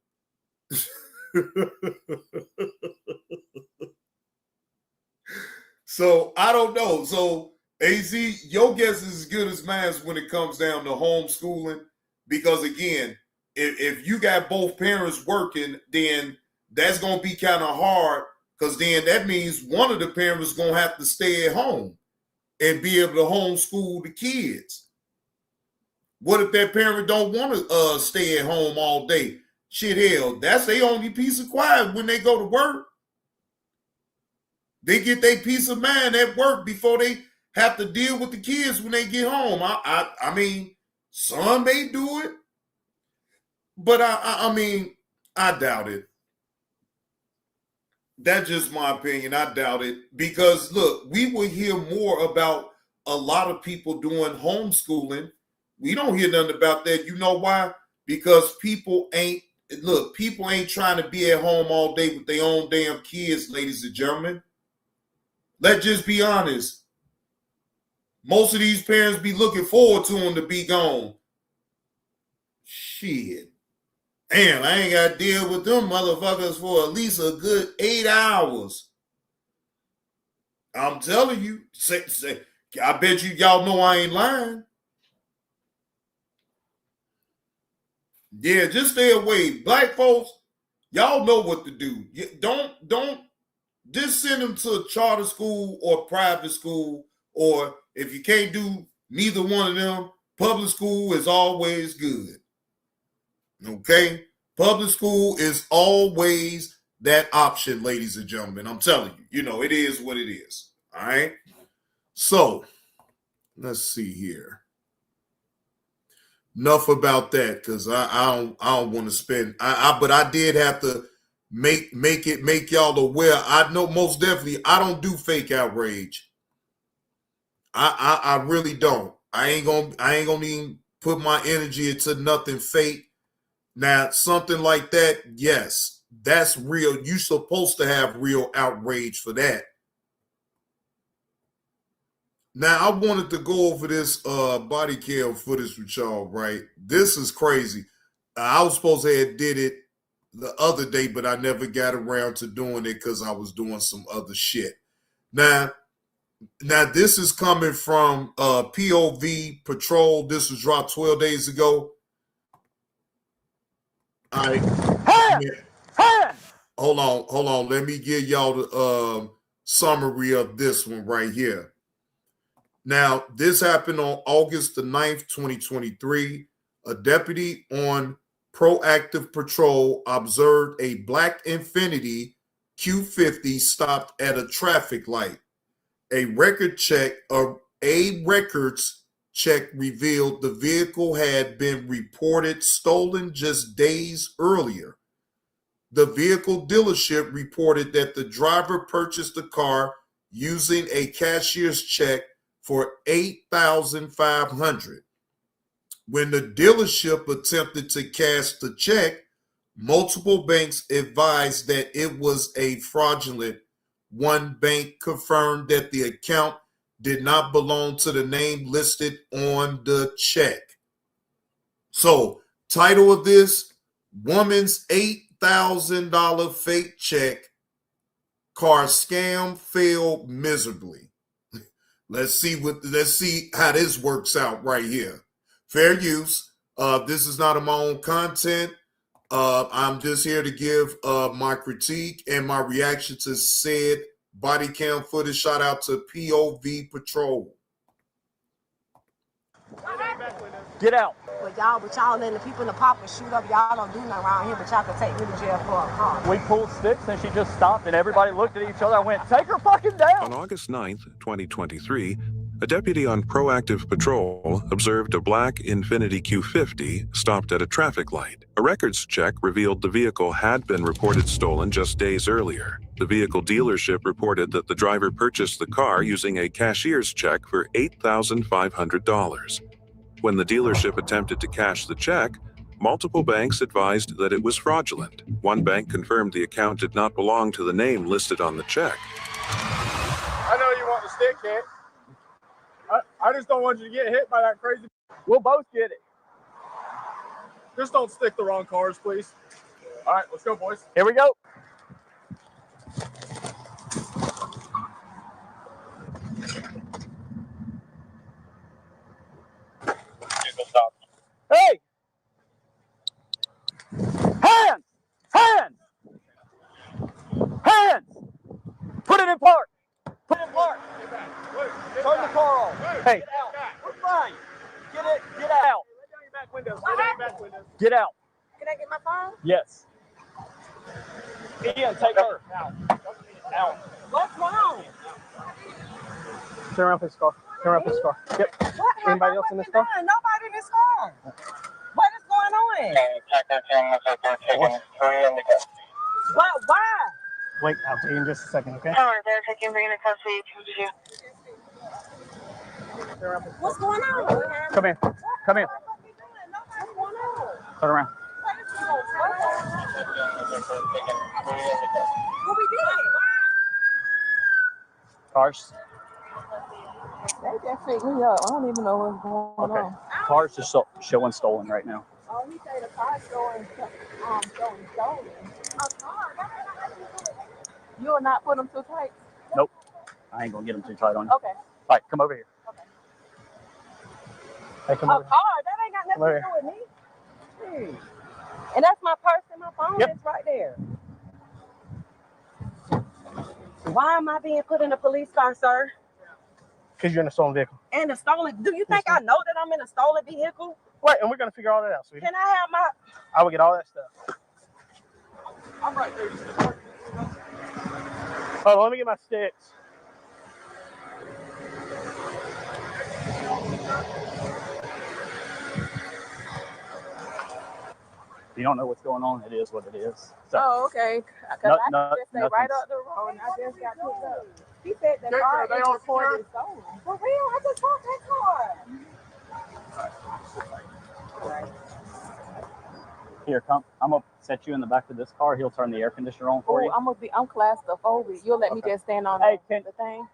So I don't know. So AZ, your guess is as good as mine when it comes down to homeschooling. Because again, if you got both parents working, then that's going to be kind of hard, because then that means one of the parents is going to have to stay at home and be able to homeschool the kids. What if that parent don't want to stay at home all day? Shit, hell, that's their only peace of quiet when they go to work. They get their peace of mind at work before they have to deal with the kids when they get home. I mean, some may do it, but I mean, I doubt it. That's just my opinion. I doubt it, because look, we will hear more about a lot of people doing homeschooling. We don't hear nothing about that. You know why? Because people ain't trying to be at home all day with their own damn kids, ladies and gentlemen. Let's just be honest. Most of these parents be looking forward to them to be gone. Shit. Damn, I ain't got to deal with them motherfuckers for at least a good 8 hours. I'm telling you. I bet you y'all know I ain't lying. Yeah, just stay away. Black folks, y'all know what to do. Don't just send them to a charter school or private school, or if you can't do neither one of them, public school is always good. Okay? Public school is always that option, ladies and gentlemen. I'm telling you, it is what it is. All right? So, let's see here. Enough about that, because I don't want to spend. But I did have to make y'all aware. I know most definitely I don't do fake outrage. I really don't. I ain't gonna even put my energy into nothing fake. Now, something like that, yes, that's real. You're supposed to have real outrage for that. Now, I wanted to go over this body cam footage with y'all, right? This is crazy. I was supposed to have did it the other day, but I never got around to doing it because I was doing some other shit. Now this is coming from POV Patrol. This was dropped 12 days ago. All right. Hold on. Let me give y'all the summary of this one right here. Now, this happened on August the 9th, 2023. A deputy on proactive patrol observed a black Infiniti Q50 stopped at a traffic light. A records check revealed the vehicle had been reported stolen just days earlier. The vehicle dealership reported that the driver purchased the car using a cashier's check for $8,500. When the dealership attempted to cash the check, multiple banks advised that it was a fraudulent. One bank confirmed that the account did not belong to the name listed on the check. So, title of this, woman's $8,000 fake check, car scam failed miserably. Let's see how this works out right here. Fair use. This is not my own content. I'm just here to give my critique and my reaction to said body cam footage. Shout out to POV Patrol. Get out. But y'all letting the people in the pop and shoot up. Y'all don't do nothing around here, but y'all can take me to jail for a car. We pulled sticks and she just stopped and everybody looked at each other and went, take her fucking down. On August 9th, 2023, a deputy on proactive patrol observed a black Infiniti Q50 stopped at a traffic light. A records check revealed the vehicle had been reported stolen just days earlier. The vehicle dealership reported that the driver purchased the car using a cashier's check for $8,500. When the dealership attempted to cash the check, multiple banks advised that it was fraudulent. One bank confirmed the account did not belong to the name listed on the check. I know you want the stick hit. I just don't want you to get hit by that crazy. We'll both get it. Just don't stick the wrong cars, please. All right, let's go, boys. Here we go. Hands! Hands! Hands! Put it in park! Put it in park! Turn the car off. Hey, get out. We're fine. Get out. Let down your back windows. Let down your back windows. Get out. Can I get my phone? Yes. Ian, take her. Out. What's wrong? Turn around, face the car. Turn around, face the car. Yep. Anybody else in this car? Nobody in this car. What is going on? Why? Wait, I'll tell you in just a second, okay? All right, better take him bring the custody. What's going on? Come in. Come in. What's going on? Turn around. What we did? Cars. They just picked me up. I don't even know what's going Okay. on. Cars are showing stolen right now. Oh, he said the car's stolen. Stolen. A car? You will not put them too tight? Nope. I ain't gonna get them too tight on you. Okay. All right, come over here. Okay. Hey, come A over car? here. That ain't got Come over nothing to do with me. And that's my purse and my phone. Yep. It's right there. Why am I being put in a police car, sir? Because you're in a stolen vehicle. And a stolen? Do you think I know that I'm in a stolen vehicle? Wait, and we're gonna figure all that out, sweetie. Can I have my? I will get all that stuff. I'm right there. Oh, let me get my sticks. If you don't know what's going on, it is what it is. So, Oh, okay. Because I just stay right up the road and I just got picked up. He said the car is reported stolen. For real? I just bought that car. here, come. I'm gonna set you in the back of this car. He'll turn the air conditioner on for you. I'm claustrophobic. You'll let me just stand on the thing?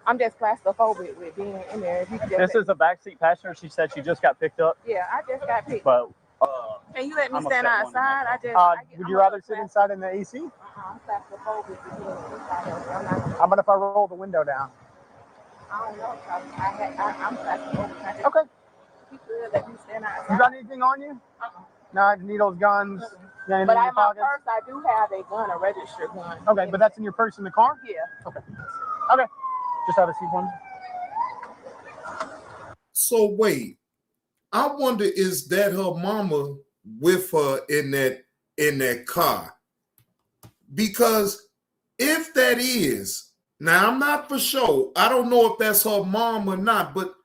I'm just claustrophobic with being in there. If you could just This is a backseat passenger. She said she just got picked up, Yeah, I just got picked but up. Can you let me I'm gonna stand set one in outside? would you rather sit inside in the AC? I'm claustrophobic with being inside of it. I'm not. How about if I roll the window down? I don't know. I'm claustrophobic. Okay. You could let me stand outside. You got anything on you? Knives, needles, guns? You got anything But in in your my pockets? purse, I do have a gun, a registered gun. Okay, but that's in your purse in the car? Yeah. Okay. Okay. Just have a seat for me. So wait, I wonder, is that her mama with her in that car? Because if that is, now I'm not for sure, I don't know if that's her mom or not, but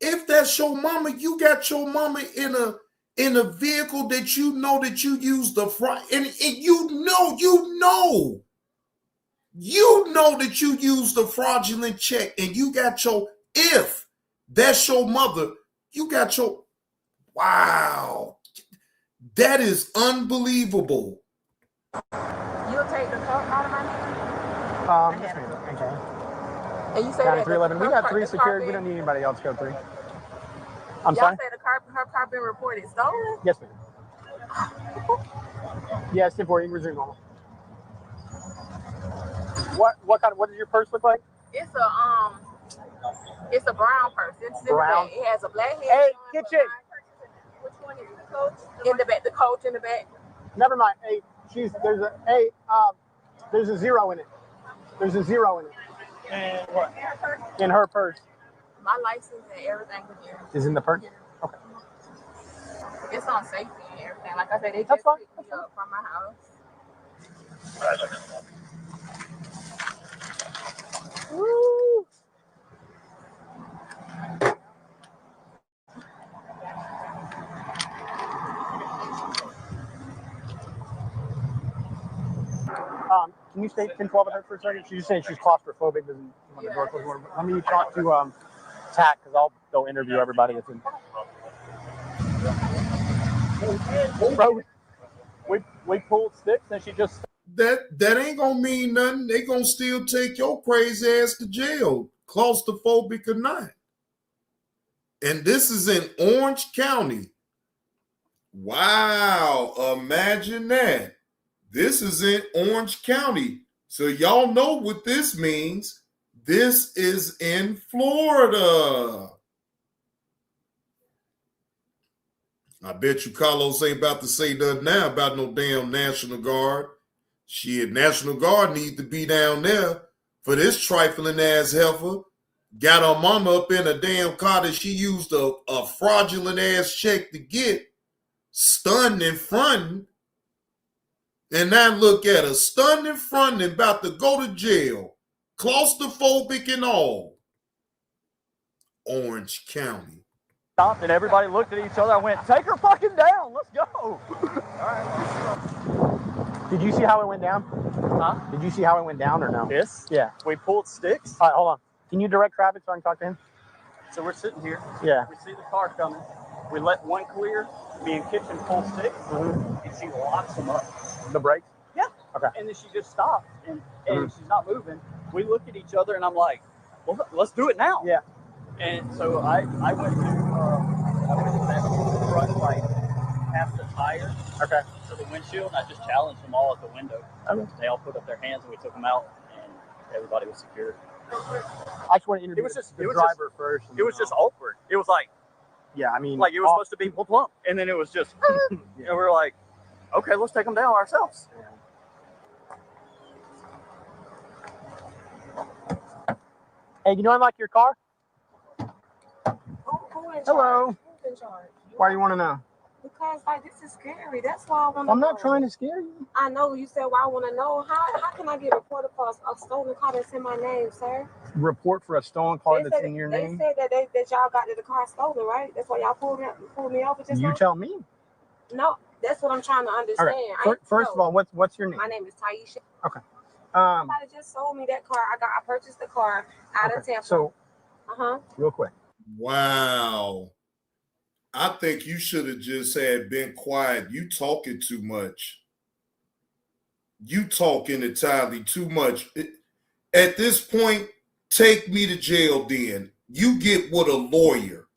if that's your mama, you got your mama in a vehicle that you know that you use the front, and you know that you use the fraudulent check, and you got your, if that's your mother, you got your, wow, that is unbelievable. You'll take the cup out of my hand? Yes, ma'am. Okay. And you say County that 311. We got 3 security. We don't need anybody else to go 3. I'm sorry? Y'all say her car been reported stolen? Yes, ma'am. Yes, temporary. Resume normal. What does your purse look like? It's a brown purse. It's in Brown? the back. It has a black head. Hey, kitchen. Which one is the coach? In the back. The coach in the back. Never mind. Hey, there's a zero in it. There's a zero in it. And what? In her purse. My license and everything Is in the purse? Okay. It's on safety and everything. Like I said, they just picked me up from my house. Woo! Can you stay 10-12 with her for a second? She's just saying she's claustrophobic, doesn't want the door closed. Let me talk to TAC, because I'll go interview everybody that's in. Bro, we pulled sticks and she just... That ain't gonna mean nothing. They gonna still take your crazy ass to jail, claustrophobic or not. And this is in Orange County. Wow, imagine that. This is in Orange County. So y'all know what this means. This is in Florida. I bet you Carlos ain't about to say nothing now about no damn National Guard. Shit, National Guard need to be down there for this trifling ass heifer. Got her mama up in a damn car that she used a fraudulent ass check to get, stunned and fronting. And now look at her, stunned and fronting, about to go to jail, claustrophobic and all. Orange County. Stopped and everybody looked at each other. I went, take her fucking down. Let's go. Did you see how it went down? Huh? Did you see how it went down or no? Yes. Yeah. We pulled sticks. All right, hold on. Can you direct traffic so I can talk to him? So we're sitting here. Yeah. We see the car coming. We let one clear. Me and Kitchen pull sticks. And she locks them up. The brakes? Yeah. Okay. And then she just stopped. And she's not moving. We look at each other and I'm like, well, let's do it now. Yeah. And so I went to that front, like half the tire. Okay. To the windshield. And I just challenged them all at the window. Okay. They all put up their hands and we took them out. And everybody was secured. I just want to interview the driver first. It was just awkward. It was like, yeah, I mean, like it was supposed to be plump, and then it was just, and we were like, okay, let's take them down ourselves. Hey, you know I like your car? Who in charge? Hello. Who's in charge? Why do you want to know? Because like this is scary. That's why I want to. I'm not trying to scare you. I know you said, well, I want to know how can I get reported for a stolen car that's in my name, sir? Report for a stolen car that's in your They name? said that y'all got the car stolen, right? That's why y'all pulled me over just You now? tell me. No, that's what I'm trying to All understand. right. First of all, what's your name? My name is Taisha. Okay. Somebody just sold me that car. I purchased the car out of Tampa. So, Uh-huh. real quick. Wow. I think you should have just had been quiet. You talking too much. You talking entirely too much. At this point, take me to jail then. You get with a lawyer.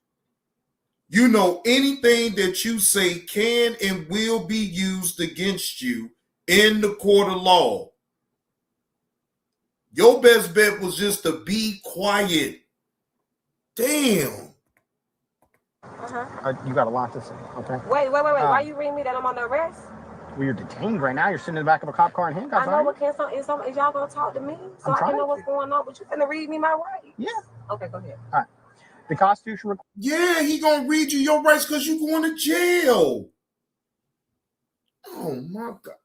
You know anything that you say can and will be used against you in the court of law. Your best bet was just to be quiet. Damn. Uh-huh. You got to lock this in, okay? Wait. Why you reading me that I'm under arrest? Well, you're detained right now. You're sitting in the back of a cop car in handcuffs. I know, but is y'all gonna talk to me so I can know what's going on? But you finna read me my rights. Yeah. Okay, go ahead. All right. The Constitution. Yeah, he gonna read you your rights because you going to jail. Oh my God.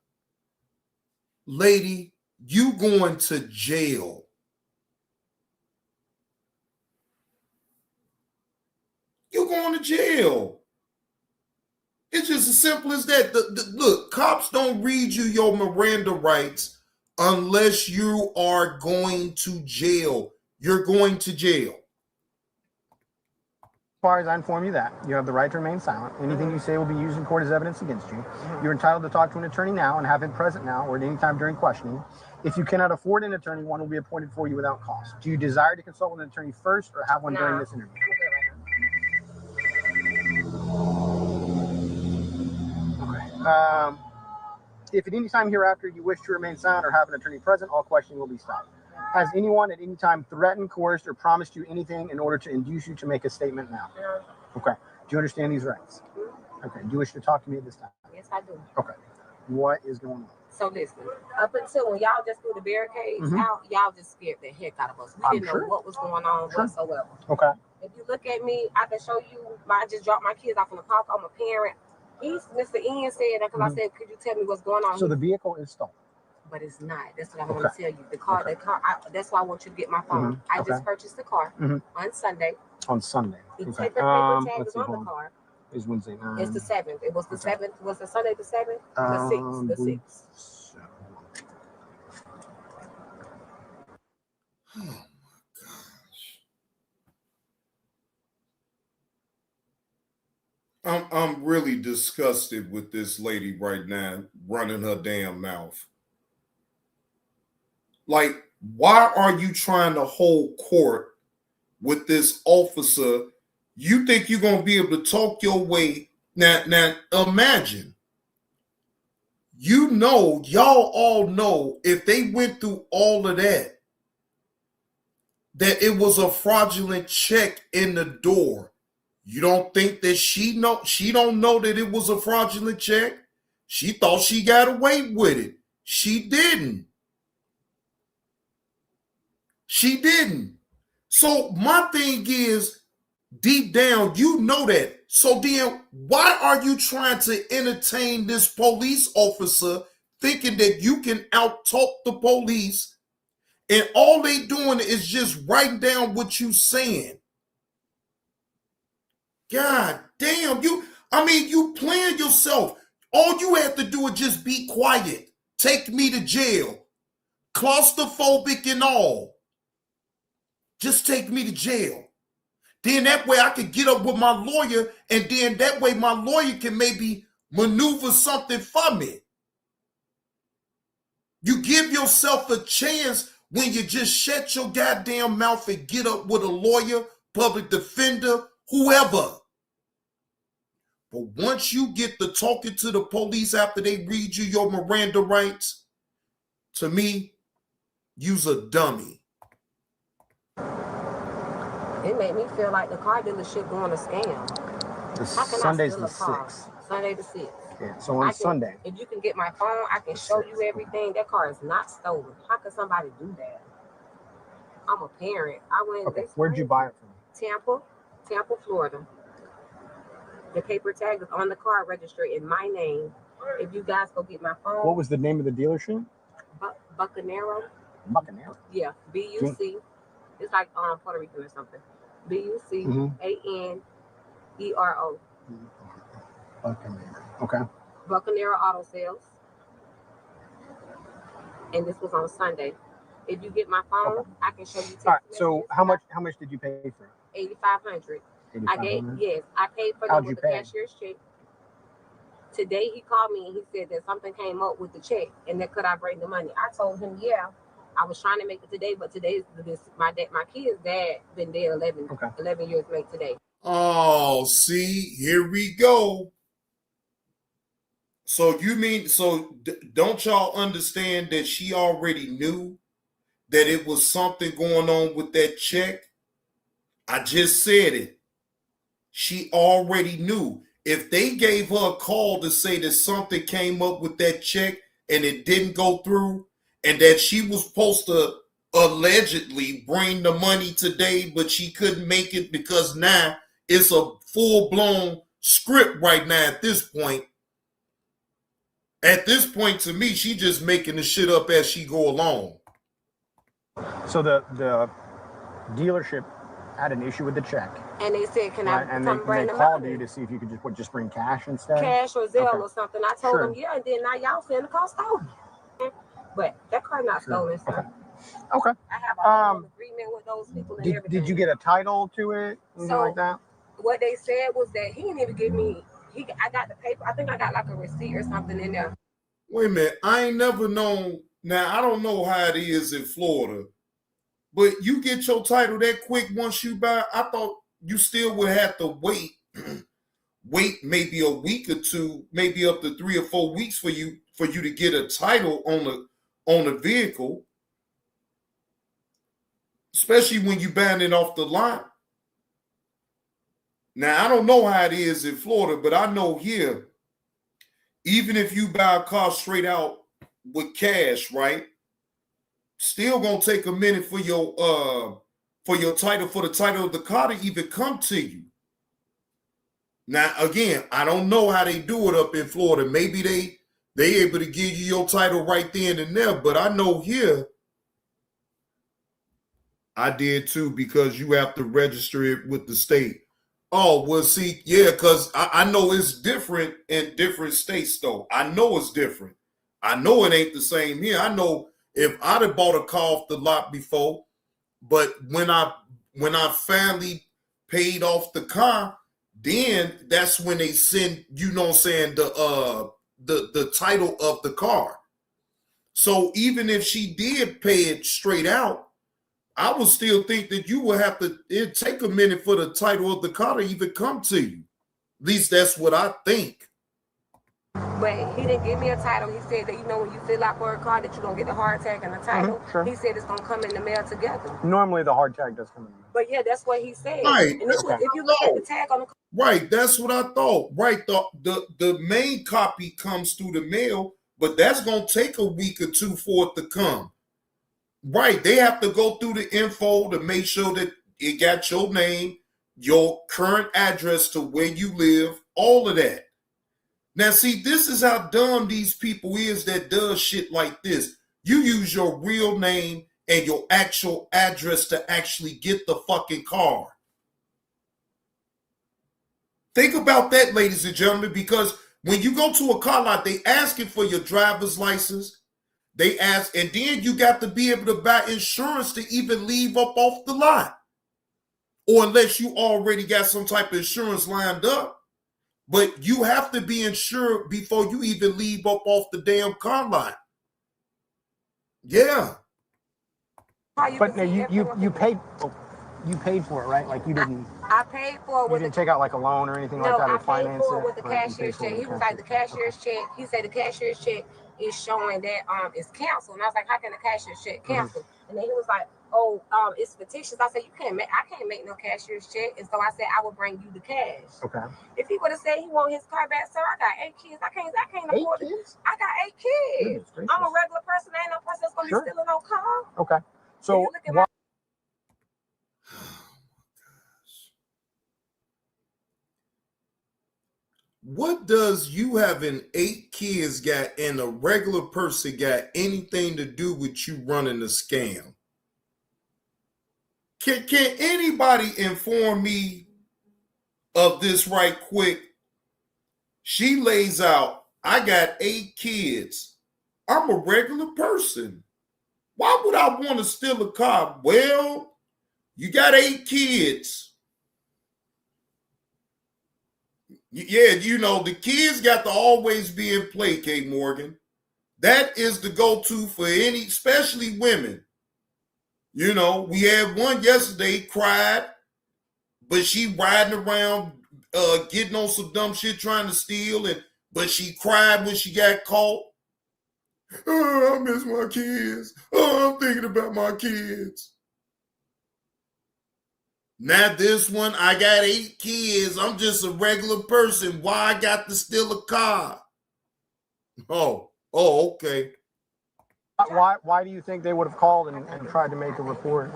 Lady, you going to jail. You're going to jail. It's just as simple as that. Look, cops don't read you your Miranda rights unless you are going to jail. You're going to jail. As far as I inform you that, you have the right to remain silent. Anything you say will be used in court as evidence against you. You're entitled to talk to an attorney now and have him present now or at any time during questioning. If you cannot afford an attorney, one will be appointed for you without cost. Do you desire to consult with an attorney first or have one during this interview? If at any time hereafter you wish to remain silent or have an attorney present, all questioning will be stopped. Has anyone at any time threatened, coerced, or promised you anything in order to induce you to make a statement now? Okay. Do you understand these rights? Okay. Do you wish to talk to me at this time? Yes, I do. Okay. What is going on? So listen, up until when y'all just threw the barricades out, y'all just scared the heck out of us. We didn't know what was going on whatsoever. Okay. If you look at me, I can show you. I just dropped my kids off in the park. I'm a parent. Mr. Ian said that because I said, could you tell me what's going on? So the vehicle is stolen. But it's not. That's what I'm going to tell you. The car. That's why I want you to get my phone. I just purchased the car on Sunday. On Sunday. The Okay. paper tag is on the car. Is Wednesday. It's the 7th. It was the 7th. Was the Sunday the 7th? The 6th. The 6th. Oh my gosh. I'm really disgusted with this lady right now running her damn mouth. Like, why are you trying to hold court with this officer? You think you're going to be able to talk your way? Now imagine. You know, y'all all know if they went through all of that it was a fraudulent check in the door. You don't think that she don't know that it was a fraudulent check? She thought she got away with it. She didn't. She didn't. So my thing is, deep down, you know that. So then why are you trying to entertain this police officer thinking that you can out-talk the police and all they doing is just writing down what you saying? God damn, you playing yourself. All you have to do is just be quiet. Take me to jail. Claustrophobic and all. Just take me to jail. Then that way I can get up with my lawyer, and then that way my lawyer can maybe maneuver something for me. You give yourself a chance when you just shut your goddamn mouth and get up with a lawyer, public defender, whoever. But once you get to talking to the police after they read you your Miranda rights, to me, you's a dummy. It made me feel like the car dealership going to scam. Sunday's the 6th. Sunday the 6th. Yeah, so on Sunday. If you can get my phone, I can show you everything. That car is not stolen. How could somebody do that? I'm a parent. I went. Okay, where'd you buy it from? Tampa, Florida. The paper tag is on the car registered in my name. If you guys go get my phone. What was the name of the dealership? Bucanero. Bucanero? Yeah, B-U-C. It's like Puerto Rican or something. B-U-C-A-N-E-R-O. Bucanero. Okay. Bucanero Auto Sales. And this was on Sunday. If you get my phone, I can show you. All right. So how much did you pay for it? $8,500. I paid for them with the cashier's check. Today he called me and he said that something came up with the check and that could I bring the money. I told him, yeah, I was trying to make it today, but today is my kid's dad been dead 11 years late today. Oh, see, here we go. So don't y'all understand that she already knew that it was something going on with that check? I just said it. She already knew. If they gave her a call to say that something came up with that check and it didn't go through, and that she was supposed to allegedly bring the money today, but she couldn't make it because now it's a full-blown script right now at this point. At this point, to me, she just making the shit up as she go along. So the dealership had an issue with the check. And they said, can I come bring the money? And they called you to see if you could just bring cash instead? Cash or Zelle or something. I told them, yeah, and then now y'all saying the car stolen. But that car not stolen, sir. Okay. I have a agreement with those people and everything. Did you get a title to it? Anything like that? What they said was that he didn't even give me, I got the paper. I think I got like a receipt or something in there. Wait a minute. I ain't never known. Now, I don't know how it is in Florida, but you get your title that quick once you buy. I thought you still would have to wait maybe a week or two, maybe up to 3 or 4 weeks for you to get a title on a vehicle, especially when you buying it off the lot. Now, I don't know how it is in Florida, but I know here, even if you buy a car straight out with cash, right, still gonna take a minute for your title, for the title of the car to even come to you. Now, again, I don't know how they do it up in Florida. Maybe they able to give you your title right then and there, but I know here, I did too, because you have to register it with the state. Oh, well, see, yeah, because I know it's different in different states, though. I know it's different. I know it ain't the same here. I know if I'd have bought a car off the lot before, but when I finally paid off the car, then that's when they send, you know what I'm saying, the title of the car. So even if she did pay it straight out, I would still think that you would have to, it'd take a minute for the title of the car to even come to you. At least that's what I think. But he didn't give me a title. He said that, when you fill out for a car, that you're going to get the hard tag and the title. Sure. He said it's going to come in the mail together. Normally the hard tag does come in the mail. But yeah, that's what he said. Right. And if you look at the tag on the car, Right, that's what I thought. Right, the main copy comes through the mail, but that's gonna take a week or two for it to come. Right, they have to go through the info to make sure that it got your name, your current address to where you live, all of that. Now, see, this is how dumb these people is that does shit like this. You use your real name and your actual address to actually get the fucking car. Think about that, ladies and gentlemen, because when you go to a car lot, they asking for your driver's license. They ask, and then you got to be able to buy insurance to even leave up off the lot. Or unless you already got some type of insurance lined up. But you have to be insured before you even leave up off the damn car lot. Yeah. But no, you paid for it, right? Like you didn't. I paid for it. You didn't take out like a loan or anything like that, or finance it. No, I paid for it with the cashier's check. He was like, the cashier's check. He said the cashier's check is showing that it's canceled. And I was like, how can the cashier's check cancel? And then he was like, oh, it's fictitious. I said, I can't make no cashier's check. And so I said, I will bring you the cash. Okay. If he would have said he want his car back, sir, I got 8 kids. I can't afford it. I got 8 kids. I'm a regular person. There ain't no person that's gonna be stealing no car. Okay. So what does you having 8 kids got and a regular person got anything to do with you running a scam? Can anybody inform me of this right quick? She lays out, I got 8 kids. I'm a regular person. Why would I want to steal a car? Well, you got 8 kids. Yeah, you know, the kids got to always be in play, Kate Morgan. That is the go-to for any, especially women. You know, we had one yesterday, cried, but she riding around getting on some dumb shit trying to steal, but she cried when she got caught. Oh, I miss my kids. Oh, I'm thinking about my kids. Now this one, I got 8 kids. I'm just a regular person. Why I got to steal a car? Oh, okay. Why do you think they would have called and tried to make a report?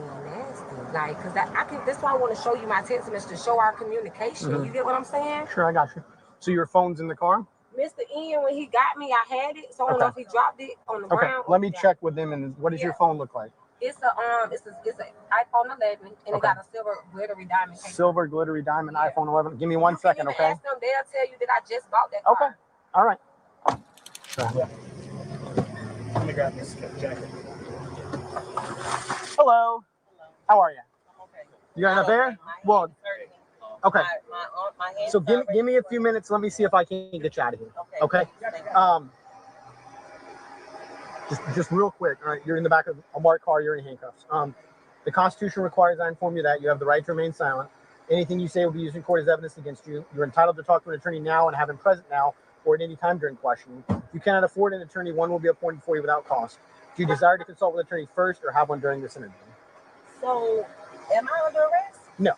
Like, because that's why I want to show you my text message to show our communication. You get what I'm saying? Sure, I got you. So your phone's in the car? Mr. Ian, when he got me, I had it. So I don't know if he dropped it on the ground. Okay, let me check with him. And what does your phone look like? It's an iPhone 11, and it got a silver glittery diamond. Silver glittery diamond iPhone 11. Give me 1 second, okay? Ask them, they'll tell you that I just bought that car. Okay, all right. Yeah. Let me grab this jacket. Hello. How are you? You got enough air? Well, okay. So give me a few minutes. Let me see if I can get you out of here. Okay. Just real quick. All right. You're in the back of a marked car. You're in handcuffs. The Constitution requires I inform you that you have the right to remain silent. Anything you say will be used in court as evidence against you. You're entitled to talk to an attorney now and have him present now or at any time during questioning. If you cannot afford an attorney, one will be appointed for you without cost. Do you desire to consult with an attorney first or have one during this interview? So, am I under arrest? No.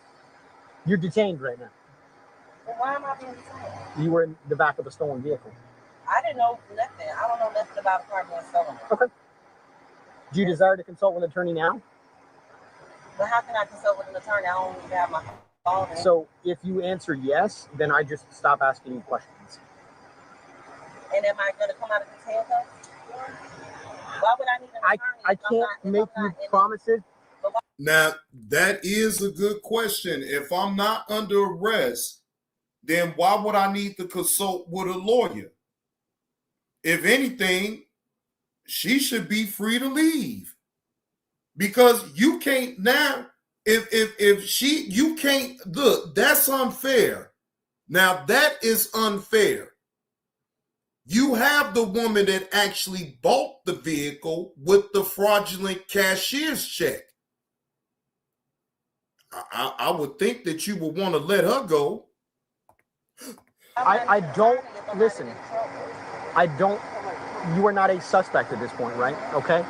You're detained right now. Well, why am I being detained? You were in the back of a stolen vehicle. I didn't know nothing. I don't know nothing about a car being stolen. Okay. Do you desire to consult with an attorney now? But how can I consult with an attorney? I don't even have my phone. So if you answer yes, then I just stop asking you questions. And am I going to come out of these handcuffs? Why would I need an attorney? I can't make you promises. Now, that is a good question. If I'm not under arrest, then why would I need to consult with a lawyer? If anything, she should be free to leave. Because you can't now, you can't, look, that's unfair. Now, that is unfair. You have the woman that actually bought the vehicle with the fraudulent cashier's check. I would think that you would want to let her go. I don't, listen, you are not a suspect at this point, right? Okay?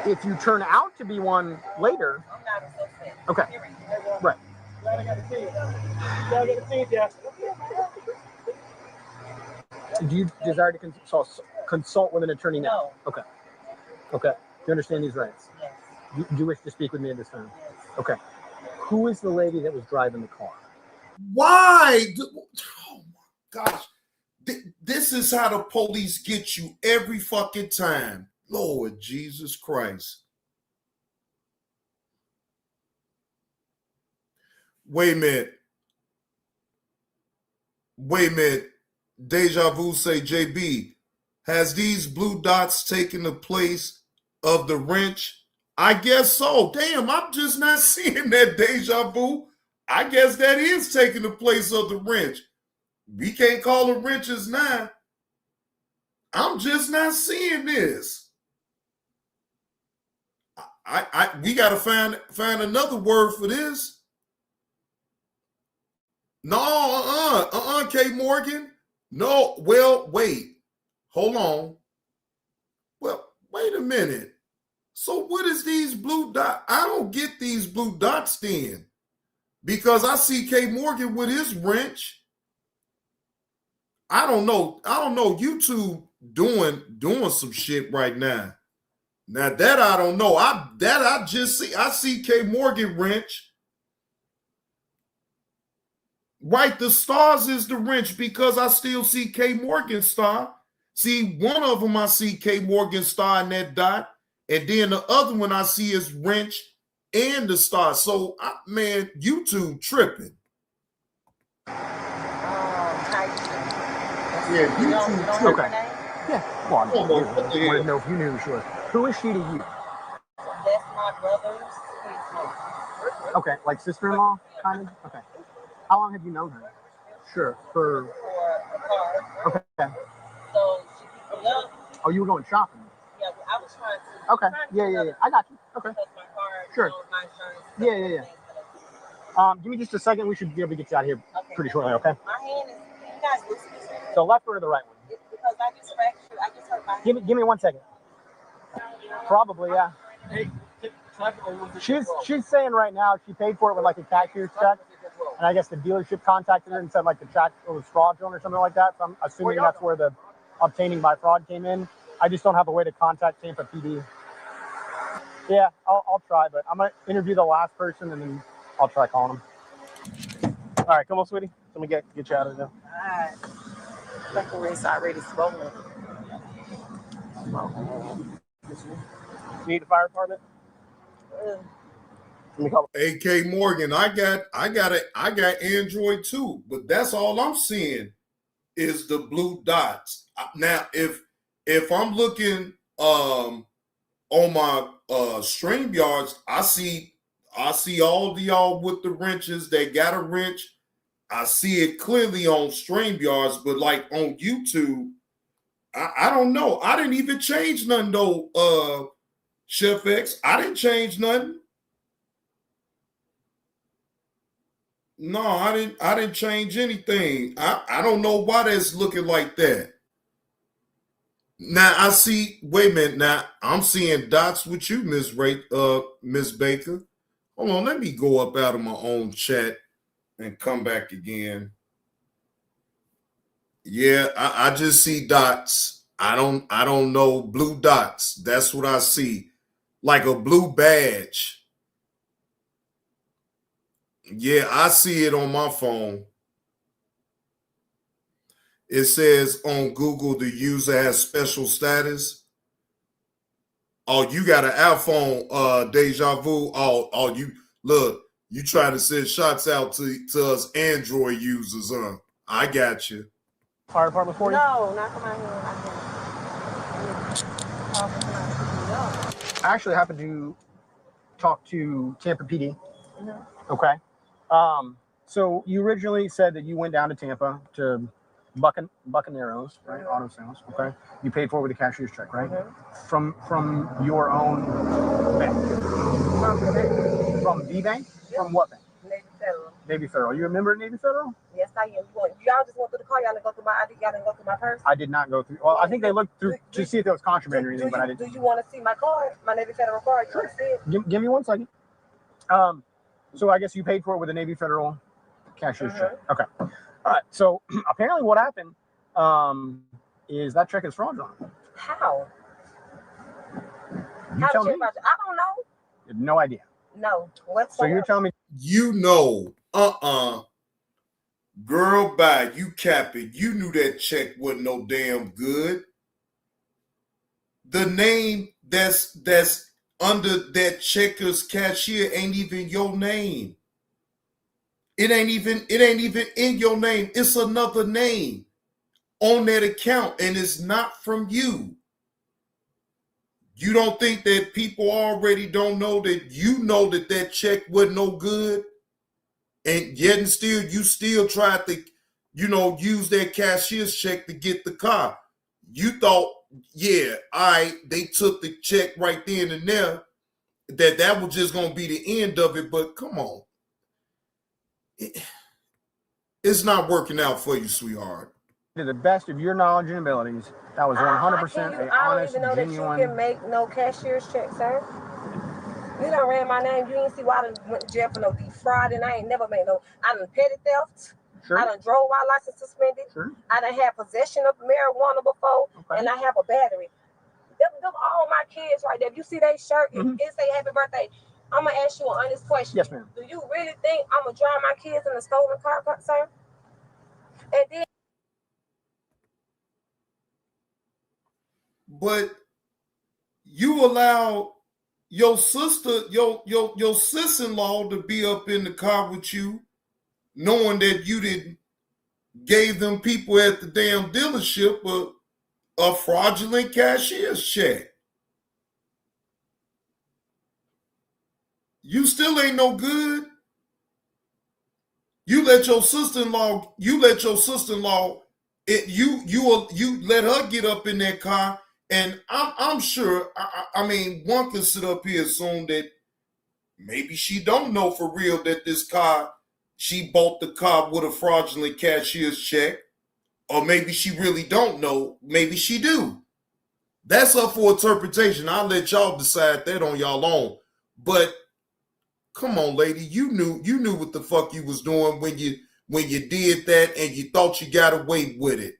If you turn out to be one later. I'm not a suspect. Okay. Right. Glad I got to see you. Glad I got to see you, Jeff. Do you desire to consult with an attorney now? No. Okay. Okay. Do you understand these rights? Yes. Do you wish to speak with me at this time? Yes. Okay. Who is the lady that was driving the car? Why? Oh my gosh. This is how the police get you every fucking time. Lord Jesus Christ. Wait a minute. Deja Vu say, JB, has these blue dots taken the place of the wrench? I guess so. Damn, I'm just not seeing that, Deja Vu. I guess that is taking the place of the wrench. We can't call them wrenches now. I'm just not seeing this. We gotta find another word for this. No, K. Morgan. No, well, wait. Hold on. Well, wait a minute. So what is these blue dots? I don't get these blue dots then. Because I see K. Morgan with his wrench. I don't know. YouTube doing some shit right now. Now that I don't know. I see K. Morgan wrench. Right, the stars is the wrench because I still see K. Morgan star. See, one of them I see K. Morgan star in that dot, and then the other one I see is wrench and the star. So, man, YouTube tripping. Yeah, YouTube tripping. Okay. Yeah. Well, I wanted to know if you knew who she was. Who is she to you? That's my brother's sister. Okay, like sister-in-law, kind of? Okay. How long have you known her? Sure. For a car. Okay. So she picked me up. Oh, you were going shopping? Yeah, I was trying to. Okay. Yeah. I got you. Okay. Because my car, sure. My insurance. Yeah. Give me just a second. We should be able to get you out of here pretty shortly, okay? My hand is, you guys listen to me. So left or the right one? Because I just fractured. I just hurt my hand. Give me 1 second. Probably, yeah. Hey, she's saying right now she paid for it with like a cashier's check. And I guess the dealership contacted her and said like the check was fraudulent or something like that. So I'm assuming that's where the obtaining by fraud came in. I just don't have a way to contact Tampa PD. Yeah, I'll try, but I'm going to interview the last person and then I'll try calling him. All right, come on, sweetie. Let me get you out of there. All right. Like wrist already swollen. You need the fire department? AK Morgan, I got Android too, but that's all I'm seeing is the blue dots. Now, if I'm looking on my StreamYards, I see all of y'all with the wrenches. They got a wrench. I see it clearly on StreamYards, but like on YouTube, I don't know. I didn't even change nothing though, Chef X. I didn't change nothing. No, I didn't change anything. I don't know why that's looking like that. Now I see, wait a minute. Now I'm seeing dots with you, Miss Baker. Hold on, let me go up out of my own chat and come back again. Yeah, I just see dots. I don't know, blue dots. That's what I see. Like a blue badge. Yeah, I see it on my phone. It says on Google the user has special status. Oh, you got an iPhone, Deja Vu. Oh, you look, you trying to send shots out to us Android users, huh? I got you. Fire department for you? No, not for my hand. I actually happened to talk to Tampa PD. Mm-hmm. Okay. So you originally said that you went down to Tampa to Buccaneros, right? Mm-hmm. Auto sales. Okay. You paid for it with a cashier's check, right? Mm-hmm. From your own bank. From the bank? Yeah. From what bank? Navy Federal. Navy Federal. You a member of Navy Federal? Yes, I am. Y'all just went through the car. Y'all didn't go through my ID. Y'all didn't go through my purse. I did not go through. Well, I think they looked through to see if there was contraband or anything, but I didn't. Do you want to see my card? My Navy Federal card? You want to see it? Give me 1 second. So I guess you paid for it with a Navy Federal cashier's check. Okay. All right. So apparently what happened is that check is fraudulent. How? You tell me. I don't know. You have no idea. No. What's So you're telling me? You know, girl, bye. You capping. You knew that check wasn't no damn good. The name that's under that checker's cashier ain't even your name. It ain't even in your name. It's another name on that account, and it's not from you. You don't think that people already don't know that you know that check wasn't no good, and yet and still you still tried to, use that cashier's check to get the car. You thought, yeah, they took the check right then and there, that was just gonna be the end of it. But come on, it's not working out for you, sweetheart. To the best of your knowledge and abilities, that was 100% I don't honest, even know genuine. that you can make no cashier's check, sir. You done ran my name. You didn't see why I done went to jail for no defrauding. I ain't never made no. I done petty theft. Sure. I done drove my license suspended. Sure. I done had possession of marijuana before, and I have a battery. Them all my kids right there. If you see that shirt, it say happy birthday. I'm gonna ask you an honest question. Yes, ma'am. Do you really think I'm gonna drive my kids in a stolen car, sir? And then. But you allow your sister, your sister-in-law to be up in the car with you, knowing that you didn't gave them people at the damn dealership a fraudulent cashier's check. You still ain't no good. You let your sister-in-law, you let her get up in that car. And I'm sure, I mean, one can sit up here and assume that maybe she don't know for real that this car, she bought the car with a fraudulent cashier's check. Or maybe she really don't know. Maybe she do. That's up for interpretation. I'll let y'all decide that on y'all own. But come on, lady, you knew what the fuck you was doing when you did that, and you thought you got away with it.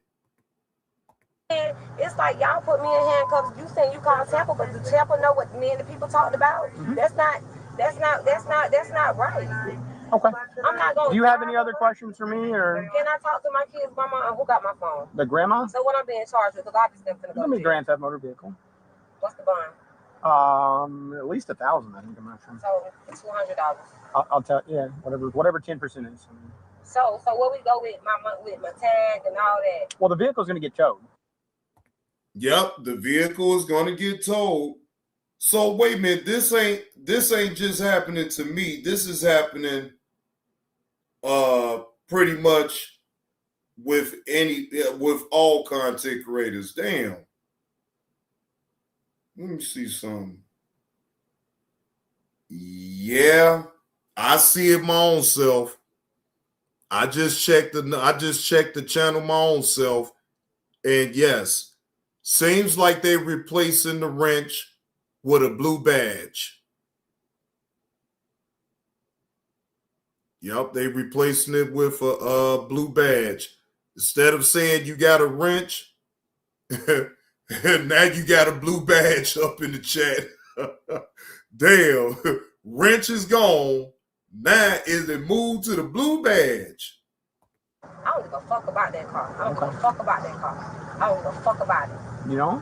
It's like y'all put me in handcuffs. You saying you called Tampa, but do Tampa know what me and the people talked about? That's not right. Okay. I'm not going. Do you have any other questions for me, or can I talk to my kids' grandma? Who got my phone? The grandma? So what I'm being charged with? Because obviously I'm gonna go. Let me grand theft motor vehicle. What's the bond? At least 1,000, I think. I'm not sure. So it's $200. I'll tell. Yeah, whatever 10% is. So what we go with my tag and all that? Well, the vehicle's gonna get towed. Yep, the vehicle is gonna get towed. So wait a minute, this ain't just happening to me. This is happening pretty much with all content creators. Damn. Let me see something. Yeah, I see it my own self. I just checked the channel my own self, and yes, seems like they're replacing the wrench with a blue badge. Yep, they replacing it with a blue badge. Instead of saying you got a wrench, now you got a blue badge up in the chat. Damn, wrench is gone. Now is it moved to the blue badge? I don't give a fuck about that car. I don't give a fuck about that car. I don't give a fuck about it. You know?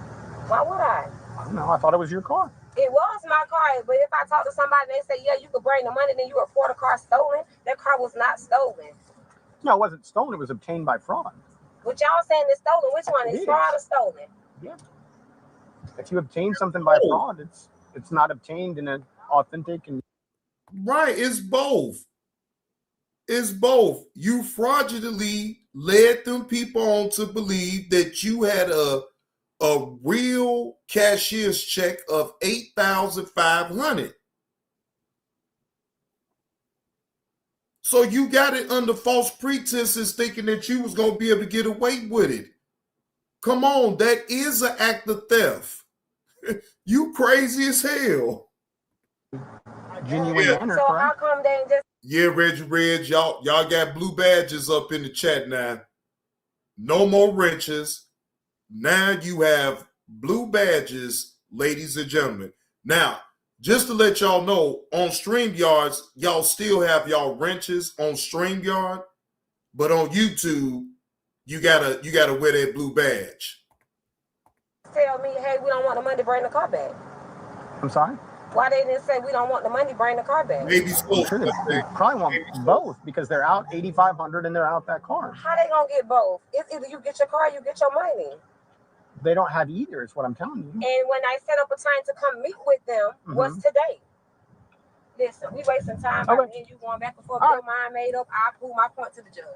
Why would I? I don't know. I thought it was your car. It was my car, but if I talk to somebody and they say, yeah, you could bring the money, then you report a car stolen, that car was not stolen. No, it wasn't stolen. It was obtained by fraud. What y'all saying is stolen? Which one is fraud or stolen? Yeah. If you obtain something by fraud, it's not obtained in an authentic and right. It's both. It's both. You fraudulently led them people on to believe that you had a real cashier's check of $8,500. So you got it under false pretenses, thinking that you was gonna be able to get away with it. Come on, that is an act of theft. You crazy as hell. Genuine manner, so how come they just? Yeah, Reggie Reg, y'all got blue badges up in the chat now. No more wrenches. Now you have blue badges, ladies and gentlemen. Now, just to let y'all know, on StreamYards, y'all still have y'all wrenches on StreamYard, but on YouTube, you gotta wear that blue badge. Tell me, hey, we don't want the money to bring the car back. I'm sorry? Why they didn't say we don't want the money, bring the car back? Maybe so. They probably want both because they're out $8,500 and they're out that car. How they gonna get both? It's either you get your car, or you get your money. They don't have either, is what I'm telling you. And when I set up a time to come meet with them, what's today? Listen, we wasting time. Okay. And you going back and forth. Your mind made up. I prove my point to the judge.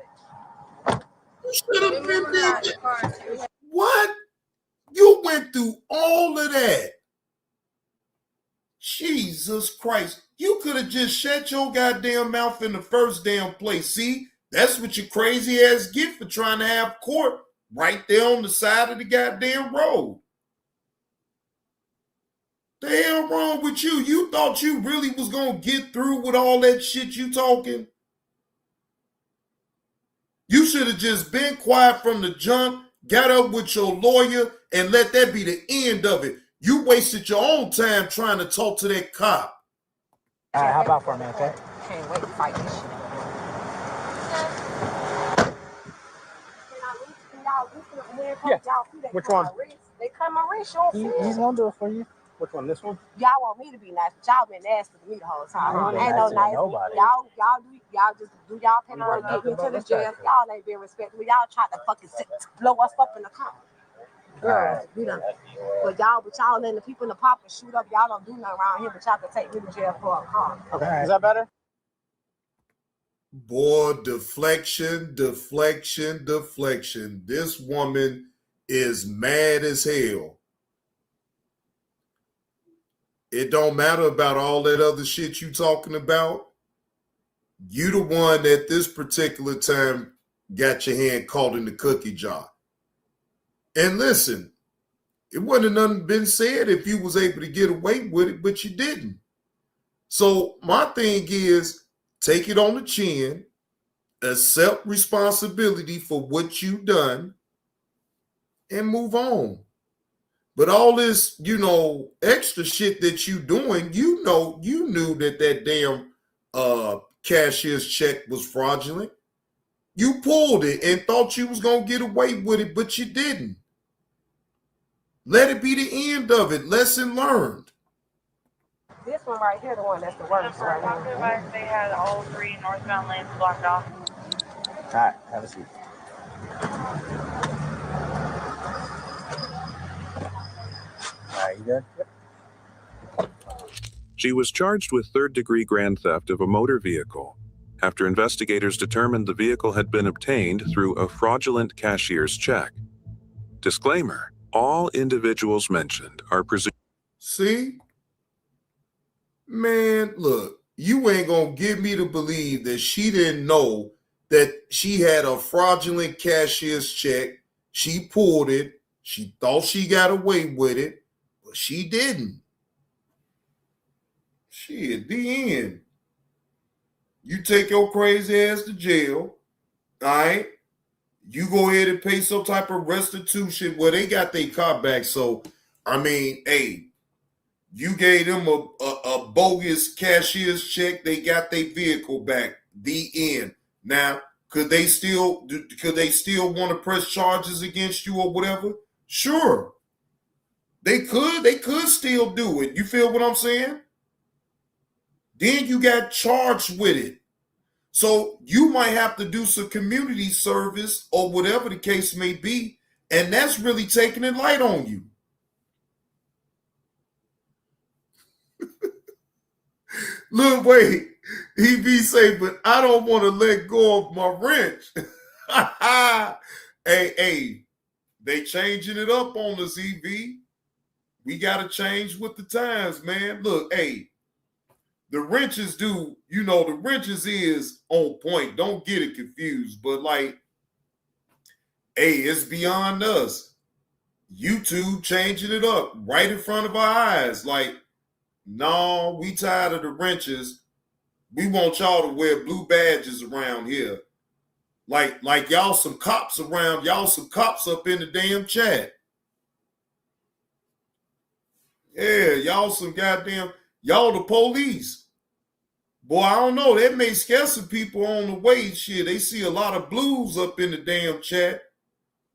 What? You went through all of that. Jesus Christ. You could have just shut your goddamn mouth in the first damn place. See, that's what your crazy ass get for trying to have court right there on the side of the goddamn road. The hell wrong with you? You thought you really was going to get through with all that shit you talking? You should have just been quiet from the jump, got up with your lawyer, and let that be the end of it. You wasted your own time trying to talk to that cop. How about for a minute, okay? Can't wait to fight this shit. Yeah. Which one? They cut my wrist. You don't see it. He's gonna do it for you. Which one? This one? Y'all want me to be nice, but y'all been nasty to me the whole time. Ain't no nice. Y'all just do y'all paperwork, get me to the jail. Y'all ain't been respectful. Y'all tried to fucking blow us up in the car. Girls, we done. But y'all letting the people in the pop and shoot up. Y'all don't do nothing around here, but y'all can take me to jail for a car. Okay, is that better? Boy, deflection. This woman is mad as hell. It don't matter about all that other shit you talking about. You the one at this particular time got your hand caught in the cookie jar. And listen, it wouldn't have nothing been said if you was able to get away with it, but you didn't. So my thing is, take it on the chin, accept responsibility for what you done, and move on. But all this, extra shit that you doing, you knew that damn cashier's check was fraudulent. You pulled it and thought you was going to get away with it, but you didn't. Let it be the end of it. Lesson learned. This one right here, the one that's the worst. Right? They had all 3 northbound lanes blocked off. All right, have a seat. All right, you good? Yep. She was charged with third-degree grand theft of a motor vehicle after investigators determined the vehicle had been obtained through a fraudulent cashier's check. Disclaimer: all individuals mentioned are presumed. See? Man, look, you ain't gonna get me to believe that she didn't know that she had a fraudulent cashier's check. She pulled it. She thought she got away with it, but she didn't. Shit, the end. You take your crazy ass to jail, all right? You go ahead and pay some type of restitution. Well, they got their car back, so, I mean, hey, you gave them a bogus cashier's check. They got their vehicle back. The end. Now, could they still want to press charges against you or whatever? Sure. They could still do it. You feel what I'm saying? Then you got charged with it. So you might have to do some community service or whatever the case may be, and that's really taking it light on you. Look, wait, he be saying, but I don't want to let go of my wrench. Hey, they changing it up on us, EV. We got to change with the times, man. Look, hey, the wrenches the wrenches is on point. Don't get it confused. But like, hey, it's beyond us. YouTube changing it up right in front of our eyes. Like, no, we tired of the wrenches. We want y'all to wear blue badges around here. Like y'all some cops around, y'all some cops up in the damn chat. Yeah, y'all some goddamn, y'all the police. Boy, I don't know. That may scare some people on the way. Shit, they see a lot of blues up in the damn chat.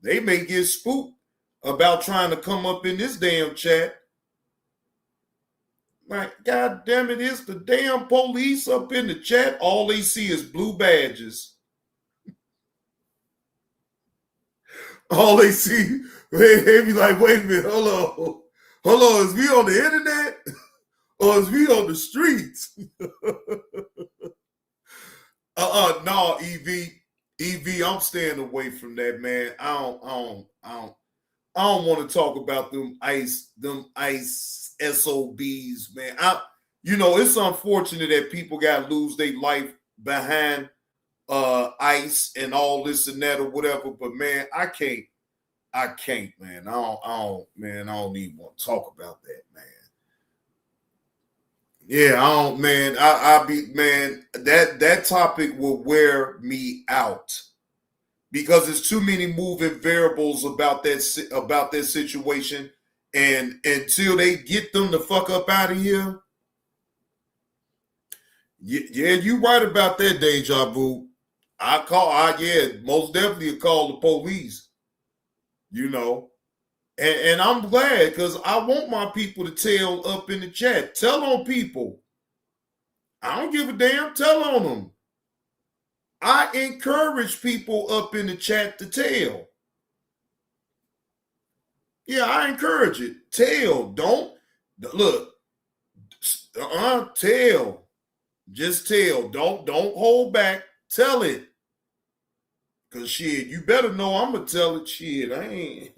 They may get spooked about trying to come up in this damn chat. Like, God damn it, it's the damn police up in the chat. All they see is blue badges. All they see, they be like, wait a minute, hold on, is we on the internet or is we on the streets? No, EV, I'm staying away from that, man. I don't want to talk about them ICE SOBs, man. It's unfortunate that people got to lose their life behind ICE and all this and that or whatever, but man, I can't, man. I don't even want to talk about that, man. Yeah, I don't, man. That topic will wear me out because there's too many moving variables about that situation, and until they get them the fuck up out of here. Yeah, you right about that, Deja Vu. Most definitely call the police. And I'm glad because I want my people to tell up in the chat. Tell on people. I don't give a damn. Tell on them. I encourage people up in the chat to tell. Yeah, I encourage it. Tell. Don't. Look. Tell. Just tell. Don't hold back. Tell it. Cause shit, you better know I'm gonna tell it. Shit, I ain't.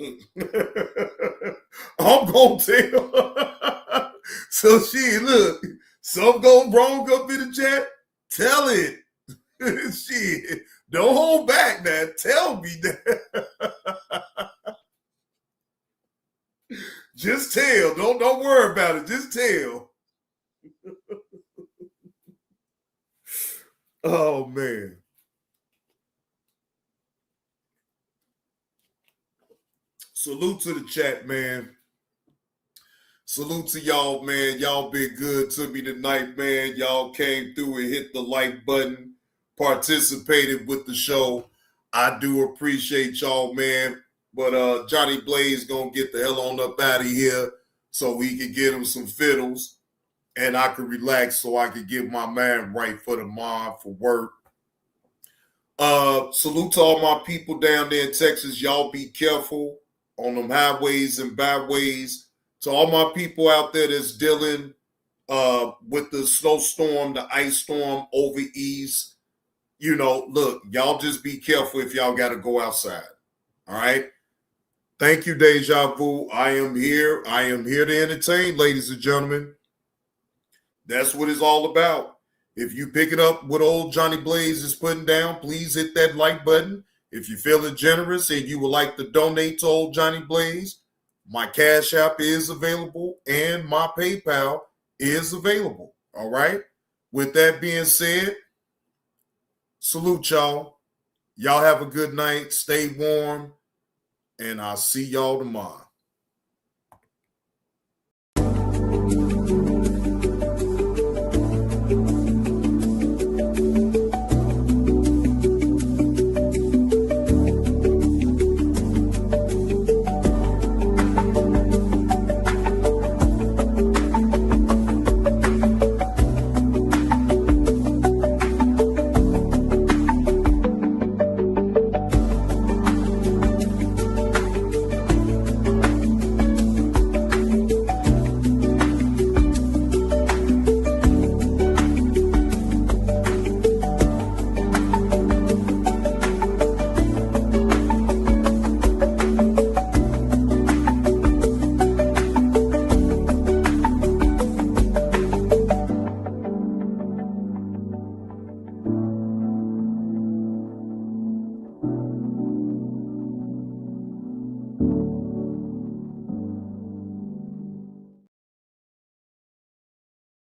I'm gonna tell. So shit, look, something goes wrong up in the chat. Tell it. Shit, don't hold back, now. Tell me that. Just tell. Don't worry about it. Just tell. Oh man. Salute to the chat, man. Salute to y'all, man. Y'all been good to me tonight, man. Y'all came through and hit the like button, participated with the show. I do appreciate y'all, man. But Johnny Blaze gonna get the hell on up out of here so we can get him some fiddles and I can relax so I can get my mind right for tomorrow for work. Salute to all my people down there in Texas. Y'all be careful on them highways and byways. To all my people out there that's dealing with the snowstorm, the ice storm over east, look, y'all just be careful if y'all got to go outside. All right. Thank you, Deja Vu. I am here. I am here to entertain, ladies and gentlemen. That's what it's all about. If you pick it up what old Johnny Blaze is putting down, please hit that like button. If you're feeling generous and you would like to donate to old Johnny Blaze, my Cash App is available and my PayPal is available. All right. With that being said, salute y'all. Y'all have a good night. Stay warm. And I'll see y'all tomorrow.